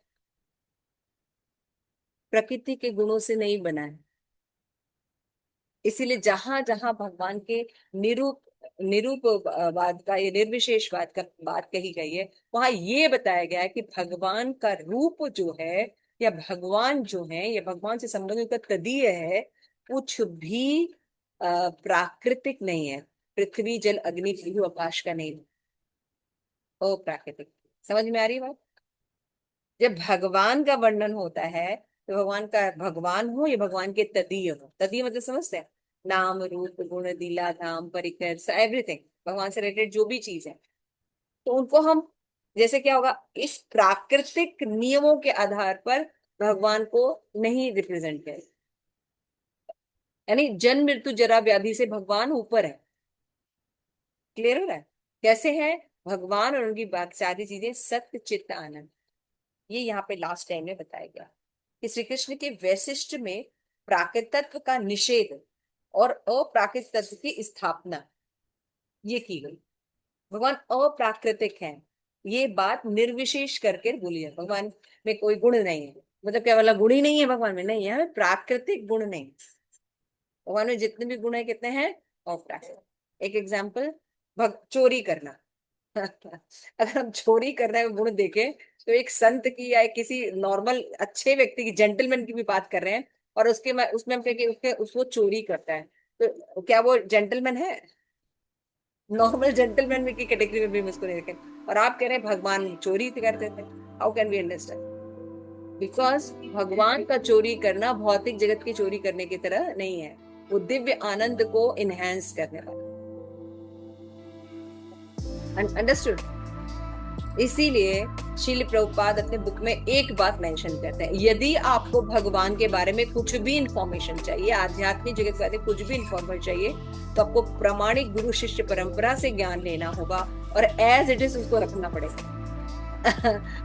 प्रकृति के गुणों से नहीं बना है। इसीलिए जहां जहां भगवान के निरूपवाद का, ये निर्विशेषवाद का बात कही गई है, वहां ये बताया गया है कि भगवान का रूप जो है, या भगवान जो है, या भगवान से संबंधित का तदीय है, कुछ भी प्राकृतिक नहीं है। पृथ्वी जल अग्नि वायु आकाश का नहीं, अप्राकृतिक। समझ में आ रही है बात? जब भगवान का वर्णन होता है तो भगवान का, भगवान हो या भगवान के तदीय हो, तदीय मतलब समझते हैं, नाम, रूप, गुण, लीला, धाम, परिकर, एवरीथिंग, भगवान से रिलेटेड जो भी चीज है, तो उनको हम, जैसे क्या होगा, इस प्राकृतिक नियमों के आधार पर भगवान को नहीं रिप्रेजेंट करें। यानी जन्म, मृत्यु, जरा, व्याधि से भगवान ऊपर है। क्लियर हो रहा है? कैसे है भगवान और उनकी बाकी सारी चीजें सत्य, चित्त, आनंद। ये यहाँ पे लास्ट टाइम में बताया गया कि श्री कृष्ण के वैशिष्ट में प्राकृत तत्व का निषेध और अप्राकृत तत्व की स्थापना ये की गई। भगवान अप्राकृतिक हैं, ये बात निर्विशेष करके बोली है। भगवान में कोई गुण नहीं है, मतलब क्या वाला गुण ही नहीं है भगवान में? नहीं है, प्राकृतिक गुण नहीं। भगवान में जितने भी गुण है कितने हैं? अप्राकृतिक। एक एग्जाम्पल, चोरी करना। अगर हम चोरी करने में गुण देखें तो एक संत की या एक किसी नॉर्मल अच्छे व्यक्ति की, जेंटलमैन की भी बात कर रहे हैं, और उसमें हम कहें कि वो चोरी करता है, तो क्या वो जेंटलमैन है? नॉर्मल जेंटलमैन में की कैटेगरी में भी हम इसको नहीं देखें, और आप कह रहे हैं भगवान चोरी करते थे। How can we understand? Because भगवान का चोरी करना भौतिक जगत की चोरी करने की तरह नहीं है, वो दिव्य आनंद को इनहेंस करने वाला। अंडरस्टूड? इसीलिए श्रील प्रभुपाद अपने बुक में एक बात मेंशन करते हैं, यदि आपको भगवान के बारे में कुछ भी इंफॉर्मेशन चाहिए, आध्यात्मिक जगत के बारे में कुछ भी इंफॉर्मेशन चाहिए, तो आपको प्रामाणिक गुरु शिष्य परंपरा से ज्ञान लेना होगा, और एज इट इज उसको रखना पड़ेगा।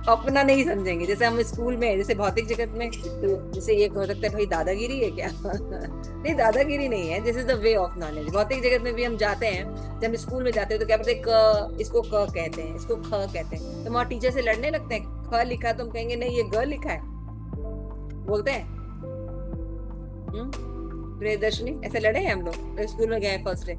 अपना नहीं समझेंगे। जैसे हम स्कूल में, जैसे भौतिक जगत में, तो जैसे ये हो सकता है भाई दादागिरी है क्या? नहीं, दादागिरी नहीं है, this is the way of knowledge. भौतिक जगत में भी हम जाते हैं, जब हम स्कूल में जाते हैं तो क्या बोलते हैं, इसको क कहते हैं, इसको ख कहते हैं, तो वहां टीचर से लड़ने लगते हैं, ख लिखा तो हम कहेंगे नहीं ये ग लिखा है, बोलते हैं। प्रियदर्शनी, ऐसे लड़े हैं हम लोग स्कूल में गए फर्स्ट डे?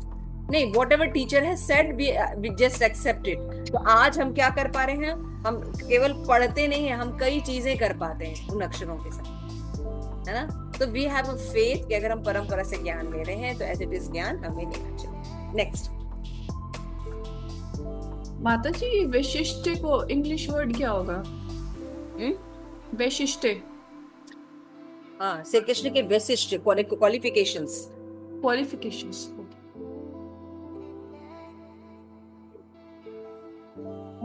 नहीं, वॉट एवर टीचर है said we just accept it. तो आज हम क्या कर पा रहे हैं, हम केवल पढ़ते नहीं है, हम कई चीजें कर पाते हैं उन अक्षरों के साथ, है ना? तो वी हैव अ फेथ कि अगर हम परंपरा से ज्ञान ले रहे हैं तो एज इट इज ज्ञान हमें लेना चाहिए। नेक्स्ट। माता जी, वैशिष्ट को इंग्लिश वर्ड क्या होगा? वैशिष्ट। हाँ, श्री कृष्ण के वैशिष्ट क्वालिफिकेशंस। क्वालिफिकेशंस।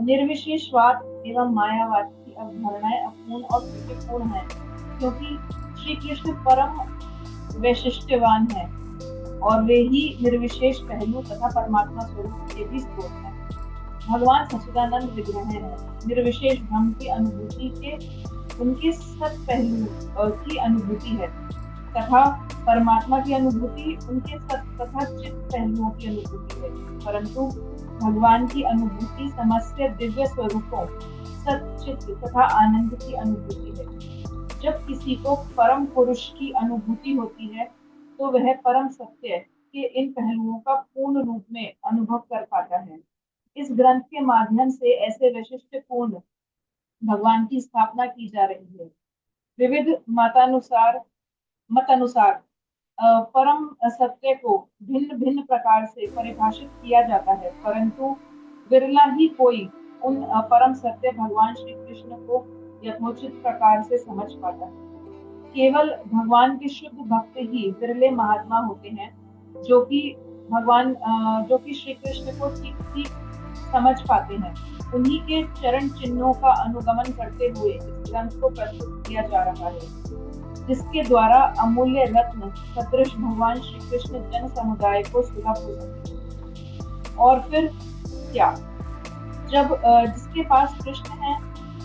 निर्विशेषवाद एवं मायावाद की अवधारणाएं अपूर्ण और त्रुटिपूर्ण हैं, क्योंकि श्री कृष्ण परम वैशिष्ट्यवान है और वे ही निर्विशेष पहलू तथा परमात्मा स्वरूप के भी स्रोत हैं। भगवान सच्चिदानंद विग्रह हैं, निर्विशेष ब्रह्म की अनुभूति के उनके सत पहलू की अनुभूति है, तथा परमात्मा की अनुभूति उनके सत तथा चित पहलुओं की अनुभूति है। परंतु भगवान की अनुभूति समस्त दिव्य स्वरूपों, सच्चित तथा आनंद की अनुभूति है। जब किसी को परम पुरुष की अनुभूति होती है तो वह परम सत्य के इन पहलुओं का पूर्ण रूप में अनुभव कर पाता है। इस ग्रंथ के माध्यम से ऐसे वैशिष्ट्यपूर्ण भगवान की स्थापना की जा रही है। विविध मतानुसार परम सत्य को भिन्न भिन्न प्रकार से परिभाषित किया जाता है, परंतु विरला ही कोई उन परम सत्य भगवान श्री कृष्ण को यथोचित प्रकार से समझ पाता है। केवल भगवान के शुद्ध भक्त ही विरले महात्मा होते हैं जो कि श्री कृष्ण को ठीक ठीक समझ पाते हैं। उन्हीं के चरण चिन्हों का अनुगमन करते हुए इस ग्रंथ को प्रस्तुत किया जा रहा है, जिसके द्वारा अमूल्य रत्न सदृश भगवान श्री कृष्ण जन समुदाय को सुलभ हो सके। और फिर क्या, जब जिसके पास कृष्ण है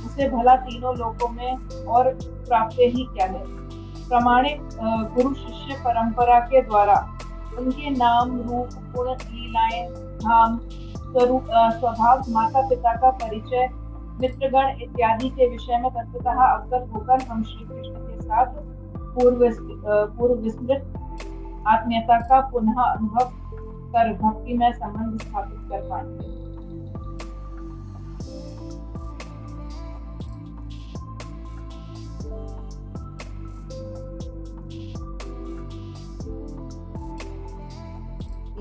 उसे भला तीनों लोकों में और प्राप्त ही क्या है। प्रामाणिक गुरु शिष्य परंपरा के द्वारा उनके नाम, रूप, गुण, लीलाएं, धाम, स्वभाव, माता पिता का परिचय, मित्रगण इत्यादि के विषय में तत्वतः अवगत होकर हम श्री कृष्ण के साथ पूर्व विस्मृत आत्मीयता का पुनः अनुभव कर भक्ति में संबंध स्थापित कर पाएंगे।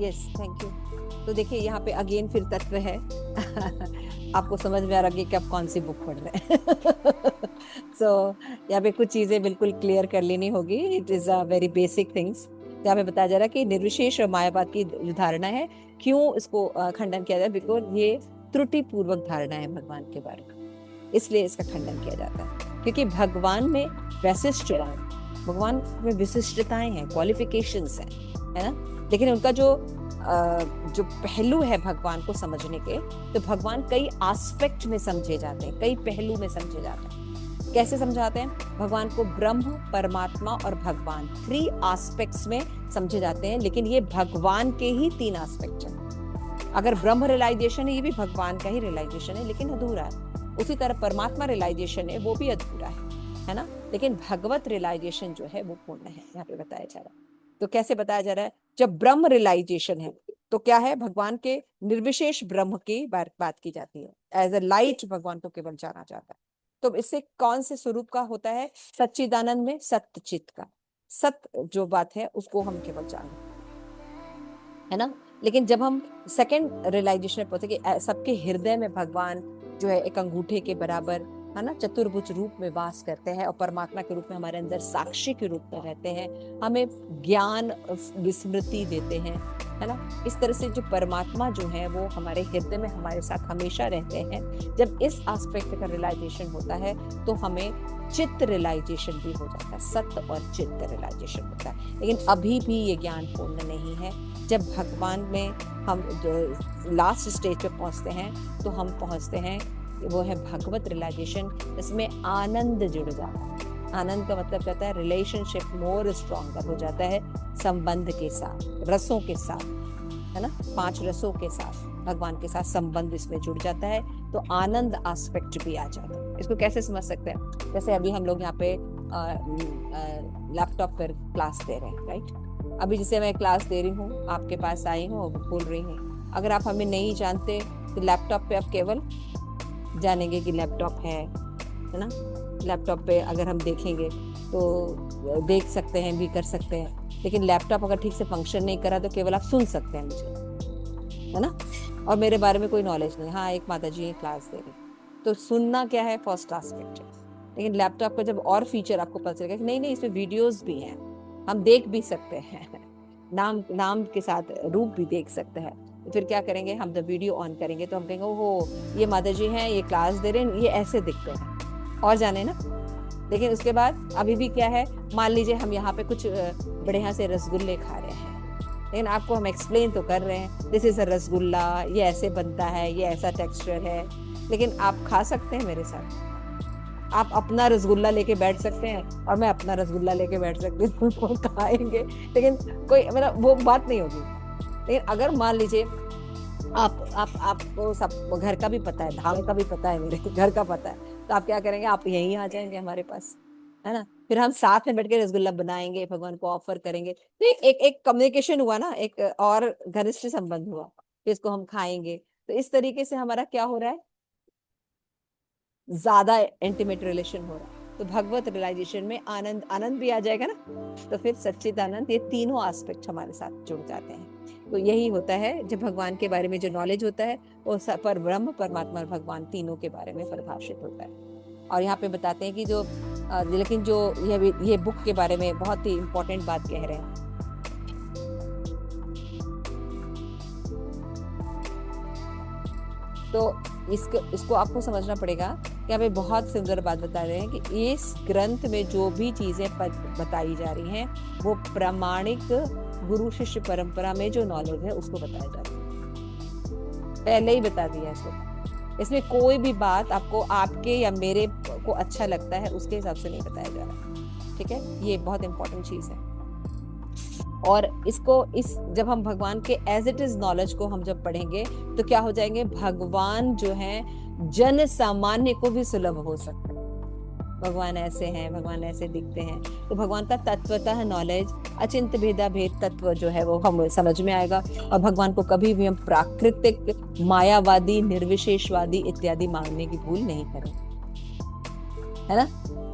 Yes, thank you. तो देखिए यहाँ पे अगेन फिर तत्व है। आपको समझ में आ रहा है कि आप कौन सी बुक पढ़ रहे हैं। सो यहाँ पे कुछ चीजें बिल्कुल क्लियर कर लेनी होगी। It is a very basic things. यहाँ पे बताया जा रहा है कि निर्विशेष और मायावाद की जो धारणा है, क्यों इसको खंडन किया जाए, बिकॉज ये त्रुटि पूर्वक धारणा है भगवान के बारे में, इसलिए इसका खंडन किया जाता है। क्योंकि भगवान में भगवान में विशिष्टताएं हैं, क्वालिफिकेशंस हैं, है ना? लेकिन उनका जो पहलू है भगवान को समझने के, तो भगवान कई एस्पेक्ट में समझे जाते हैं, कई पहलू में समझे जाते हैं। कैसे समझाते हैं? भगवान को ब्रह्म, परमात्मा और भगवान 3 एस्पेक्ट्स में समझे जाते हैं, लेकिन ये भगवान के ही 3 एस्पेक्ट हैं। अगर ब्रह्म रियलाइजेशन है, ये भी भगवान का ही रियलाइजेशन है, लेकिन अधूरा है। उसी तरह परमात्मा रियलाइजेशन है, वो भी अधूरा है ना? लेकिन भगवत रियलाइजेशन जो है वो पूर्ण है, यहाँ पे बताया जा रहा है। तो कैसे बताया जा रहा है? जब ब्रह्म रियलाइजेशन है, तो क्या है, भगवान के निर्विशेष ब्रह्म की बात की जाती है। एज ए लाइट भगवान को केवल जाना जाता है। तो इससे कौन से स्वरूप का होता है? सच्चिदानंद में सत्य चित्त का, सत्य जो बात है उसको हम केवल जाने, है ना। लेकिन जब हम सेकंड रियलाइजेशन पहुंचे कि सबके हृदय में भगवान जो है एक अंगूठे के बराबर, है ना, चतुर्भुज रूप में वास करते हैं और परमात्मा के रूप में हमारे अंदर साक्षी के रूप में रहते हैं, हमें ज्ञान विस्मृति देते हैं, है ना। इस तरह से जो परमात्मा जो है वो हमारे हृदय में हमारे साथ हमेशा रहते हैं। जब इस एस्पेक्ट का रियलाइजेशन होता है तो हमें चित्त रियलाइजेशन भी हो जाता है, सत्य और चित्त रियलाइजेशन होता है। लेकिन अभी भी ये ज्ञान पूर्ण नहीं है। जब भगवान में हम लास्ट स्टेज पे पहुंचते हैं तो हम पहुंचते हैं, वो है भगवत रियलाइजेशन, इसमें आनंद जुड़ जाता है। आनंद का मतलब कहता है रिलेशनशिप मोर स्ट्रॉन्गर हो जाता है संबंध के साथ, रसों के साथ, है ना, 5 रसों के साथ भगवान के साथ संबंध इसमें जुड़ जाता है, तो आनंद एस्पेक्ट भी आ जाता है। इसको कैसे समझ सकते हैं? जैसे अभी हम लोग यहाँ पे लैपटॉप पर क्लास दे रहे हैं, राइट। अभी जैसे मैं क्लास दे रही हूँ, आपके पास आई हूँ और बोल रही हूँ, अगर आप हमें नहीं जानते तो लैपटॉप पे आप केवल जानेंगे कि लैपटॉप है ना। लैपटॉप पे अगर हम देखेंगे तो देख सकते हैं भी, कर सकते हैं, लेकिन लैपटॉप अगर ठीक से फंक्शन नहीं करा तो केवल आप सुन सकते हैं मुझे, है ना, और मेरे बारे में कोई नॉलेज नहीं। हाँ, एक माता जी क्लास दे रही, तो सुनना क्या है, फर्स्ट एस्पेक्ट है। लेकिन लैपटॉप का जब और फीचर आपको पता चलेगा कि नहीं नहीं इसमें वीडियोस भी हैं, हम देख भी सकते हैं, नाम के साथ रूप भी देख सकते हैं, तो फिर क्या करेंगे, हम जब वीडियो ऑन करेंगे तो हम कहेंगे ओहो ये माता जी हैं, ये क्लास दे रहे हैं, ये ऐसे दिखते हैं, और जाने ना। लेकिन उसके बाद अभी भी क्या है, मान लीजिए हम यहाँ पे कुछ बढ़िया से रसगुल्ले खा रहे हैं, लेकिन आपको हम एक्सप्लेन तो कर रहे हैं, दिस इज अ रसगुल्ला, ये ऐसे बनता है, ये ऐसा टेक्सचर है, लेकिन आप खा सकते हैं मेरे साथ, आप अपना रसगुल्ला लेके बैठ सकते हैं और मैं अपना रसगुल्ला लेके बैठ सकती हूँ, खाएंगे, लेकिन कोई मतलब वो बात नहीं होगी। लेकिन अगर मान लीजिए आपको सब घर का भी पता है, धाम का भी पता है, मेरे घर का पता है, तो आप क्या करेंगे, आप यहीं आ जाएंगे हमारे पास, है ना। फिर हम साथ में बैठ के रसगुल्ला बनाएंगे, भगवान को ऑफर करेंगे, तो एक कम्युनिकेशन हुआ ना, एक और घनिष्ठ संबंध हुआ, फिर इसको हम खाएंगे। तो इस तरीके से हमारा क्या हो रहा है, ज्यादा इंटीमेट रिलेशन हो रहा है। तो भगवत रियलाइजेशन में आनंद, आनंद भी आ जाएगा ना, तो फिर सच्चिदानंद, ये तीनों एस्पेक्ट हमारे साथ जुड़ जाते हैं। तो यही होता है जब भगवान के बारे में जो नॉलेज होता है वो पर ब्रह्म, परमात्मा और भगवान तीनों के बारे में परिभाषित होता है। और यहाँ पे बताते हैं कि जो लेकिन जो ये बुक के बारे में बहुत ही इंपॉर्टेंट बात कह रहे हैं। तो इसको आपको समझना पड़ेगा कि हमें बहुत सुंदर बात बता रहे हैं कि इस ग्रंथ में जो भी चीजें बताई जा रही हैं वो प्रामाणिक गुरु शिष्य परंपरा में जो नॉलेज है उसको बताया जा रहा है, पहले ही बता दिया इसको। इसमें कोई भी बात आपको आपके या मेरे को अच्छा लगता है उसके हिसाब से नहीं बताया जा रहा, ठीक है। ये बहुत इंपॉर्टेंट चीज है। और जब हम भगवान के एज इट इज नॉलेज को हम जब पढ़ेंगे तो क्या हो जाएंगे, भगवान जो है जन सामान्य को भी सुलभ हो सकता है। भगवान ऐसे हैं, भगवान ऐसे दिखते हैं, तो भगवान का तत्वतः नॉलेज, अचिंत्य भेदा भेद तत्व जो है वो हम समझ में आएगा। और भगवान को कभी भी हम प्राकृतिक, मायावादी, निर्विशेषवादी इत्यादि मानने की भूल नहीं करें, है ना।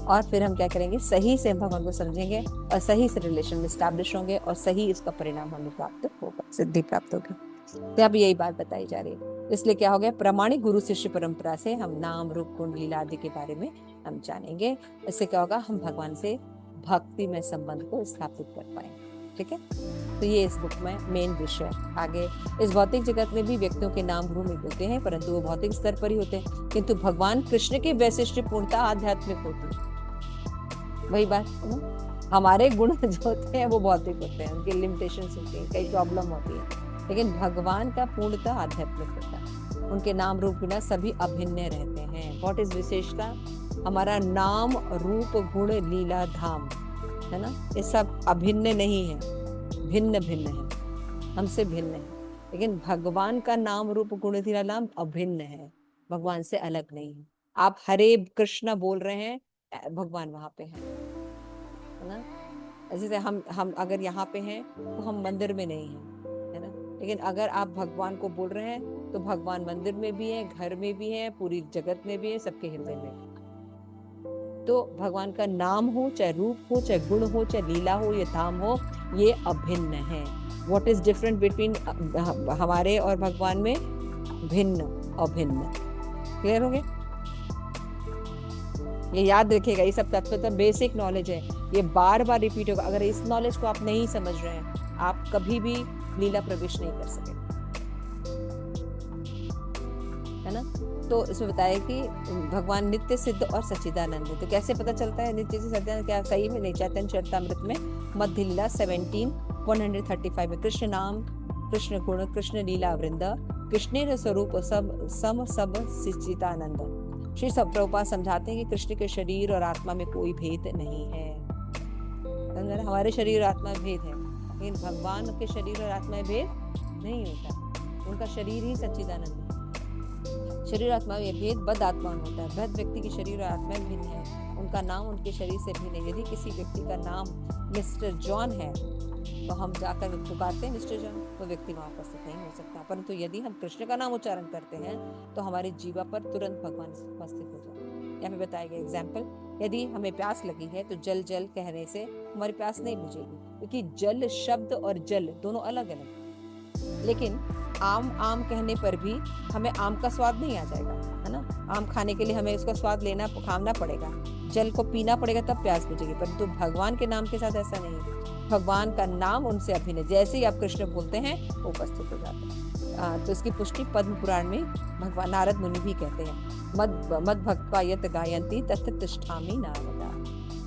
और फिर हम क्या करेंगे, सही से भगवान को समझेंगे और सही से रिलेशन में स्टैब्लिश होंगे और सही इसका परिणाम हमें प्राप्त होगा, सिद्धि प्राप्त होगी। तो अब यही बात बताई जा रही है। इसलिए क्या हो गया, प्रामाणिक गुरु शिष्य परंपरा से हम नाम रूप गुण लीला आदि के बारे में हम जानेंगे। इससे क्या होगा, हम भगवान से भक्ति में संबंध को स्थापित कर पाएंगे, ठीक है। तो ये इस बुक में मेन विषय। आगे इस भौतिक जगत में भी व्यक्तियों के नाम रूप मिलते हैं, परंतु वो भौतिक स्तर पर ही होते हैं, किंतु भगवान कृष्ण की वैशिष्ट पूर्णता आध्यात्मिक होती है। वही बात है ना, हमारे गुण जो होते हैं वो भौतिक होते हैं, उनकी लिमिटेशंस होती हैं, कई प्रॉब्लम होती है, लेकिन भगवान का पूर्णतः आध्यात्मिक होता है। उनके नाम रूप बिना सभी अभिन्न रहते हैं। व्हाट इज विशेषता, हमारा नाम रूप गुण लीला धाम, है ना, ये सब अभिन्न नहीं है, भिन्न भिन्न है, हमसे भिन्न है। लेकिन भगवान का नाम रूप गुण लीला धाम अभिन्न है, भगवान से अलग नहीं है। आप हरे कृष्णा बोल रहे हैं, भगवान वहां पे है ना। जैसे हम अगर यहाँ पे हैं तो हम मंदिर में नहीं हैं, है ना, लेकिन अगर आप भगवान को बोल रहे हैं तो भगवान मंदिर में भी है, घर में भी है, पूरी जगत में भी है, सबके हृदय में भी। तो भगवान का नाम हो, चाहे रूप हो, चाहे गुण हो, चाहे लीला हो, या धाम हो, ये अभिन्न है। व्हाट इज डिफरेंट बिटवीन हमारे और भगवान में? भिन्न, अभिन्न। क्लियर हो गया? ये याद रखिएगा, ये सब तत्व तो बेसिक नॉलेज है, ये बार बार रिपीट होगा। अगर इस नॉलेज को आप नहीं समझ रहे हैं, आप कभी भी लीला प्रवेश नहीं कर सके, है ना। तो इसमें बताया कि भगवान नित्य सिद्ध और सच्चिदानंद है। तो कैसे पता चलता है नित्य से सच्चिदानंद? क्या सही में नहीं? चैतन्य चरितामृत में मध्य लीला 17:135 में कृष्ण नाम, कृष्ण गुण, कृष्ण लीला वृंदा, कृष्ण स्वरूप सब सम सब सच्चिदानंद। श्री प्रभुपाद समझाते हैं कि कृष्ण के शरीर और आत्मा में कोई भेद नहीं है। हमारे शरीर और आत्मा में भेद है, लेकिन भगवान के शरीर और आत्मा में भेद नहीं होता। उनका शरीर ही सच्चिदानंद है। शरीर आत्मा में भेद बद आत्मान होता है। बद व्यक्ति की शरीर और आत्मा भिन्न है, उनका नाम उनके शरीर से भिन्न है। यदि किसी व्यक्ति का नाम मिस्टर जॉन है तो हम जाकर पुकारते हैं मिस्टर जॉन, तो व्यक्ति वहां उपस्थित नहीं हो सकता। परंतु यदि हम कृष्ण का नाम उच्चारण करते हैं तो हमारी जीवा पर तुरंत भगवान उपस्थित हो जाते हैं। यहाँ पे बताया गया एग्जाम्पल, यदि हमें प्यास लगी है तो जल जल कहने से हमारी प्यास नहीं बुझेगी, क्योंकि जल शब्द और जल दोनों अलग अलग। लेकिन आम आम कहने पर भी हमें आम का स्वाद नहीं आ जाएगा, है ना। आम खाने के लिए हमें उसका स्वाद लेना, खाना पड़ेगा, जल को पीना पड़ेगा, तब प्यास बुझेगी। परंतु भगवान के नाम के साथ ऐसा नहीं है। भगवान का नाम उनसे अभिन्न, जैसे ही आप कृष्ण बोलते हैं वो उपस्थित हो जाते हैं। तो इसकी पुष्टि पद्म पुराण में भगवान नारद मुनि भी कहते हैं, मद भक्त्वा यत गायन्ति तत्र तिष्ठामि नारदा।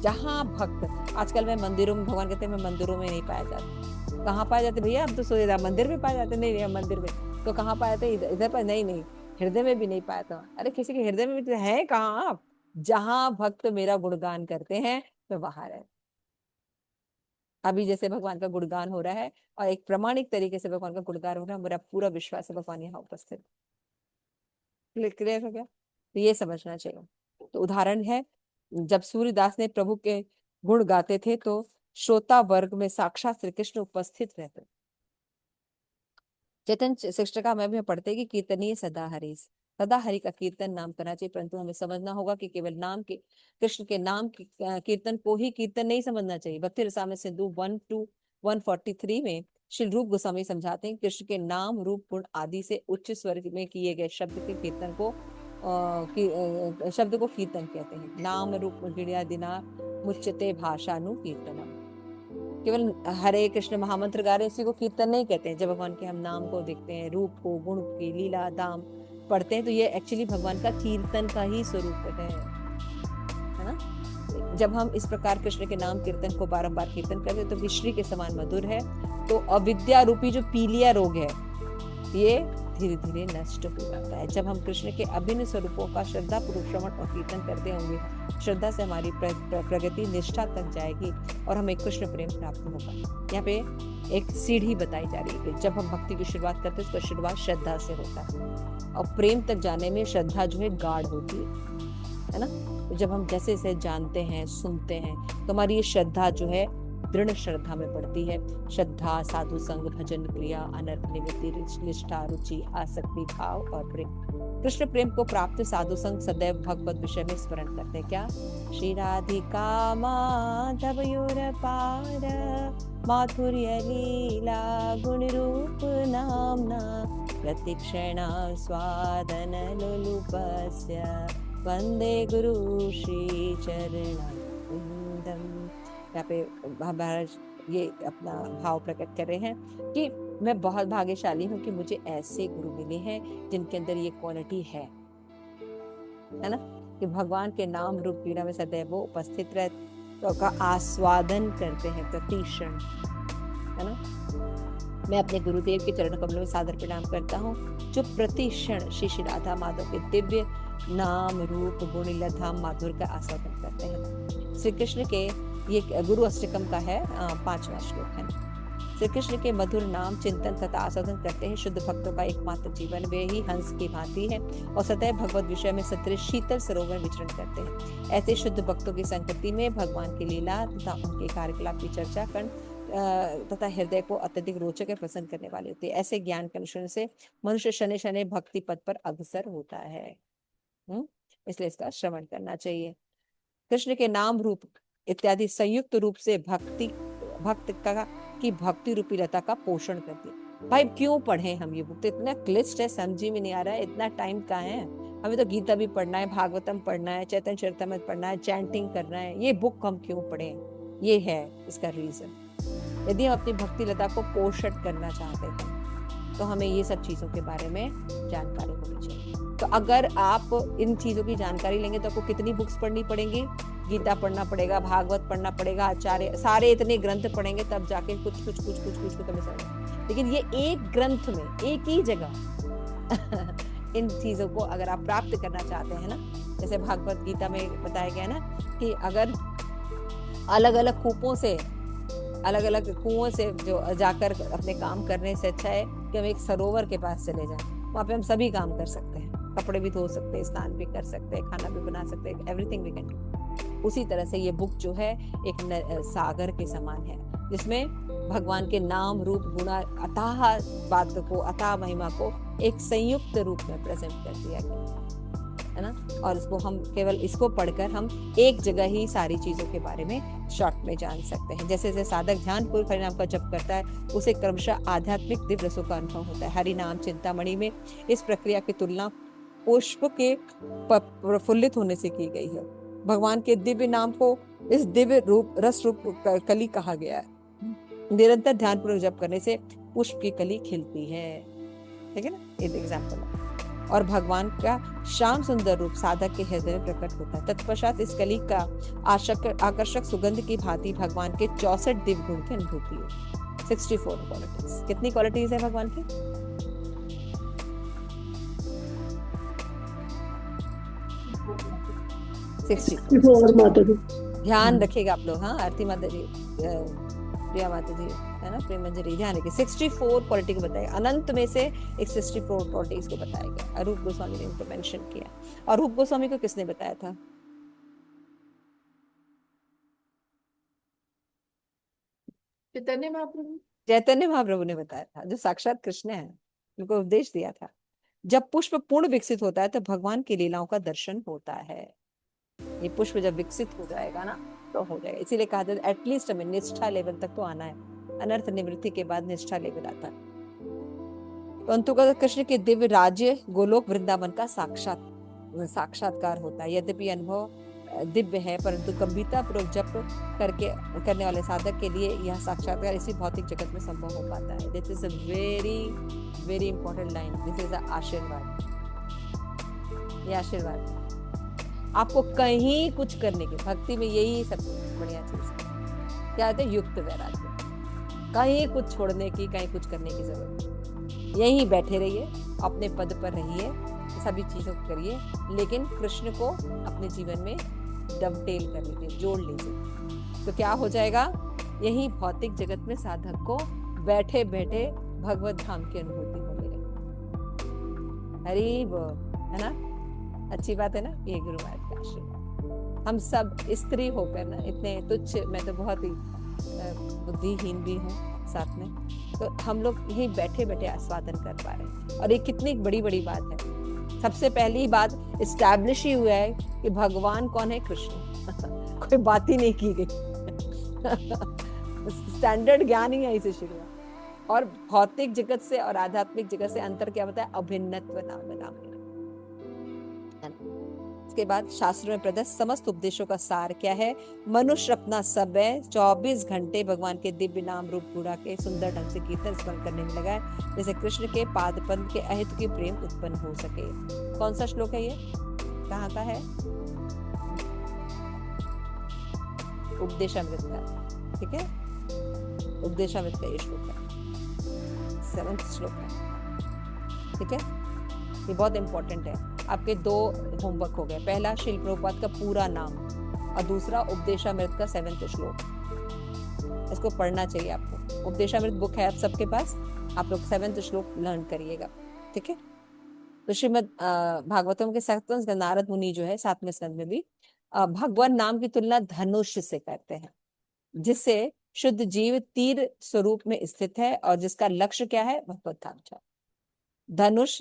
जहाँ भक्त, आजकल मैं मंदिरों में, भगवान कहते हैं मैं मंदिरों में नहीं पाया जाता। कहाँ पाए जाते भैया? अब तो सोचेगा मंदिर में पाए जाते। नहीं मंदिर में तो कहाँ पाए जाते? इधर पर नहीं, हृदय में भी नहीं पाया था। अरे किसी के हृदय में भी तो है कहाँ आप? जहाँ भक्त मेरा गुणगान करते हैं तो वहां है। अभी जैसे भगवान का गुणगान हो रहा है और एक प्रमाणिक तरीके से भगवान का गुणगान हो रहा है, मेरा पूरा विश्वास है भगवान यहाँ उपस्थित। क्लियर हो गया? तो ये समझना चाहिए। तो उदाहरण है, जब सूर्यदास ने प्रभु के गुण गाते थे तो श्रोता वर्ग में साक्षात श्री कृष्ण उपस्थित रहते। चैतन्य शिक्षका में पढ़ते कि कीर्तनीय सदा हरि का कीर्तन नाम करना चाहिए। परंतु हमें समझना होगा कि केवल नाम के, कृष्ण के नाम के कीर्तन को ही कीर्तन नहीं समझना चाहिए। भक्ति रसामृत सिंधु 1-143 में श्री रूप गोस्वामी समझाते हैं कृष्ण के नाम रूप गुण आदि से उच्च स्वर में किए गए शब्द के कीर्तन को शब्द को कीर्तन कहते हैं। नाम रूप गिणिया दिना मुच्यते भाषानु कीर्तनम। केवल हरे कृष्ण महामंत्र गा रहे उसी को कीर्तन नहीं कहते हैं। जब भगवान के हम नाम को देखते हैं, रूप को, गुण की, लीला, दाम पढ़ते हैं, तो ये एक्चुअली भगवान का कीर्तन का ही स्वरूप है ना। जब हम इस प्रकार कृष्ण के नाम कीर्तन को बारंबार कीर्तन करते हैं तो विश्री के समान मधुर है। तो अविद्या रूपी जो पीलिया रोग है ये धीरे धीरे नष्ट हो जाता है। जब हम कृष्ण के अभिन्न स्वरूपों का श्रद्धा पूर्वक श्रवण और कीर्तन करते होंगे, श्रद्धा से हमारी प्रगति निष्ठा तक जाएगी और हमें कृष्ण प्रेम प्राप्त होगा। यहाँ पे एक सीढ़ी बताई जा रही है कि जब हम भक्ति की शुरुआत करते हैं उसका शुरुआत श्रद्धा से होता है और प्रेम तक जाने में श्रद्धा जो है गाढ़ होती है ना। तो जब हम जैसे जैसे जानते हैं, सुनते हैं, तो हमारी ये श्रद्धा जो है दृढ़ श्रद्धा में पड़ती है। श्रद्धा, साधु संग, भजन, क्रिया, अनर्थ निवृत्ति, निष्ठा, रुचि, आसक्ति, भाव और प्रेम। कृष्ण प्रेम को प्राप्त साधु संग सदैव भगवत विषय में स्मरण करते हैं। क्या? श्री राधिका माधवयोर पार माधुर्य लीला गुण रूप नामना प्रतिक्षण स्वादन लोलुपस्य वंदे गुरु श्री चरणारविंदम। यहाँ पे महाराज ये अपना भाव प्रकट कर रहे हैं कि मैं बहुत भाग्यशाली हूँ कि मुझे ऐसे गुरु मिले हैं जिनके अंदर ये क्वालिटी है ना, कि भगवान के नाम रूप पीड़ा में सदैव वो उपस्थित रहते, तो का आस्वादन करते हैं प्रतिक्षण, है ना। मैं अपने गुरुदेव के चरण कमलों में सादर प्रणाम करता हूँ जो प्रतिक्षण श्री श्री राधा माधव के दिव्य नाम रूप गुण लीला धाम माधुर्य का आस्वादन करते हैं। श्री कृष्ण के ये गुरु अष्टकम का है 5वां श्लोक है। श्री कृष्ण के मधुर नाम चिंतन तथा आस्वादन करते हैं शुद्ध भक्तों का एकमात्र जीवन। वे ही हंस की भांति है और सदैव भगवत विषय में सत्र शीतल सरोवर में विचरण करते हैं। ऐसे शुद्ध भक्तों की संगति में भगवान की लीला तथा उनके कार्यकलाप की चर्चा कर तथा हृदय को अत्यधिक रोचक और प्रसन्न करने वाली होती है। ऐसे ज्ञान के अनुसरण से मनुष्य शनि शनि भक्ति पद पर अग्रसर होता है। इसलिए इसका श्रवण करना चाहिए। कृष्ण के नाम रूप इत्यादि संयुक्त रूप से भक्त का की भक्ति रूपी लता का पोषण करती है। भाई क्यों पढ़े हम ये बुक? तो इतना क्लिष्ट है, समझी में नहीं आ रहा है, इतना टाइम कहाँ है? हमें तो गीता भी पढ़ना है, भागवतम पढ़ना है, चैतन्य चरितमृत पढ़ना है, चैंटिंग करना है। ये बुक हम क्यों पढ़े? ये है इसका रीजन। यदि हम अपनी भक्ति लता को पोषण करना चाहते हैं तो हमें ये सब चीजों के बारे में जानकारी होनी चाहिए। तो अगर आप इन चीजों की जानकारी लेंगे तो आपको कितनी बुक्स पढ़नी पड़ेंगी? गीता पढ़ना पड़ेगा, भागवत पढ़ना पड़ेगा, आचार्य, सारे इतने ग्रंथ पढ़ेंगे तब जाके कुछ हमें समझ। लेकिन ये एक ग्रंथ में एक ही जगह इन चीजों को अगर आप प्राप्त करना चाहते हैं ना, जैसे भागवत गीता में बताया गया ना कि अगर अलग अलग कुओं से जो जाकर अपने काम करने से अच्छा है कि हम एक सरोवर के पास चले जाएं। वहां पे हम सभी काम कर सकते हैं, कपड़े भी धो सकते हैं, स्नान भी कर सकते हैं, खाना भी बना सकते हैं, एवरीथिंग वी कैन डू। उसी तरह से ये बुक जो है एक सागर के समान है, जिसमें भगवान के नाम रूप गुणा अथाह बात को, अथाह महिमा को एक संयुक्त रूप में प्रेजेंट कर दिया गया है ना। और इसको हम केवल इसको पढ़कर हम एक जगह ही सारी चीजों के बारे में शॉर्ट में जान सकते हैं। जैसे जैसे साधक ध्यान पूर्वक हरिनाम का जप करता है उसे क्रमशः आध्यात्मिक दिव्य रसों का अनुभव होता है। हरिनाम चिंतामणि में इस प्रक्रिया की तुलना पुष्प के प्रफुल्लित होने से की गई है। भगवान के दिव्य नाम को इस दिव्य रूप रस रूप कली कहा गया है। निरंतर ध्यान पूर्वक जप करने से पुष्प की कली खिलती है। ठीक है ना, एक एग्जाम्पल है। और भगवान का श्याम सुंदर रूप साधक के हृदय में प्रकट होता है। तत्पश्चात इस कली का आकर्षक सुगंध की भांति भगवान के 64 दिव्य गुण की अनुभूति है। 64 क्वालिटीज। कितनी क्वालिटीज है भगवान की? 64 माता जी। ध्यान रखिएगा आप लोग। हाँ, आरती माता जी, प्रिया माता जी है ना, प्रेम मंजरी, ध्यान रखिए। 64 क्वालिटी को बताया, अनंत में से एक 64 क्वालिटीज को बताया गया। अरूप गोस्वामी ने इनको मेंशन किया। और रूप गोस्वामी को किसने बताया था? चैतन्य महाप्रभु। चैतन्य महाप्रभु ने बताया था, जो साक्षात कृष्ण है, उनको उपदेश दिया था। जब पुष्प पूर्ण विकसित होता है तो भगवान की लीलाओं का दर्शन होता है। ये पुष्प जब विकसित हो जाएगा ना तो हो जाएगा। इसीलिए कहा जाता है एटलीस्ट हमें निष्ठा लेवल तक तो आना है। अनर्थ निवृत्ति के बाद निष्ठा लेवल आता है। परंतु कृष्ण के दिव्य राज्य गोलोक वृंदावन का साक्षात्कार होता है। यद्यपि अनुभव दिव्य है परंतु गंभीरता पूर्वक जप करने वाले साधक के लिए यह साक्षात्कार इसी भौतिक जगत में संभव हो पाता है। This is a very very important line. This is आशीर्वाद। ये आशीर्वाद आपको कहीं कुछ करने की, भक्ति में यही सबसे बढ़िया चीज है। क्या कहते हैं? युक्त वैराग्य। कहीं कुछ छोड़ने की, कहीं कुछ करने की जरूरत नहीं। यहीं बैठे रहिए, अपने पद पर रहिए, सभी चीजों को करिए, लेकिन कृष्ण को अपने जीवन में डबटेल कर लीजिए, जोड़ लीजिए। तो क्या हो जाएगा? यही भौतिक जगत में साधक को बैठे बैठे भगवत धाम की अनुभूति होने लगी। हरि बोल, है ना? अच्छी बात है ना? ये गुरु महाराज का आशीर्वाद। हम सब स्त्री होकर ना इतने तुच्छ, मैं तो बहुत ही बुद्धिहीन भी हूँ साथ में, तो हम लोग यही बैठे बैठे आस्वादन कर पा रहे हैं। और ये कितनी बड़ी बड़ी बात है। सबसे पहली बात इस्टेब्लिश ही हुआ है कि भगवान कौन है? कृष्ण। कोई बात ही नहीं की गई। स्टैंडर्ड ज्ञान ही यहीं से शुरू हुआ। और भौतिक जगत से और आध्यात्मिक जगत से अंतर क्या बताया? अभिन्नत्व नाम है। इसके बाद शास्त्र में प्रदत्त समस्त उपदेशों का सार क्या है? मनुष्य अपना समय 24 घंटे भगवान के दिव्य नाम रूप गुणा के सुंदर ढंग से कीर्तन स्मरण करने में लगाए, जैसे कृष्ण के पादपद्म के अहित की प्रेम उत्पन्न हो सके। कौन सा श्लोक है ये? कहाँ का है? उपदेशामृत का। ठीक है, उपदेशामृत का ये श्लोक है, 7वां श्लोक है। ठीक है, ये बहुत इंपॉर्टेंट है। आपके 2 होमवर्क हो गए। पहला श्रील प्रभुपाद का पूरा नाम और दूसरा उपदेशामृत का 7वां श्लोक। इसको पढ़ना चाहिए आपको। उपदेशामृत बुक है आप सबके पास, आप लोग 7वां श्लोक लर्न करिएगा। ठीक है, तो श्रीमद भागवतम के 7वें स्कंद नारद मुनि जो है 7वें स्कंद में भी भगवान नाम की तुलना धनुष से करते हैं, जिससे शुद्ध जीव तीर स्वरूप में स्थित है और जिसका लक्ष्य क्या है? भगवत धाम। धनुष,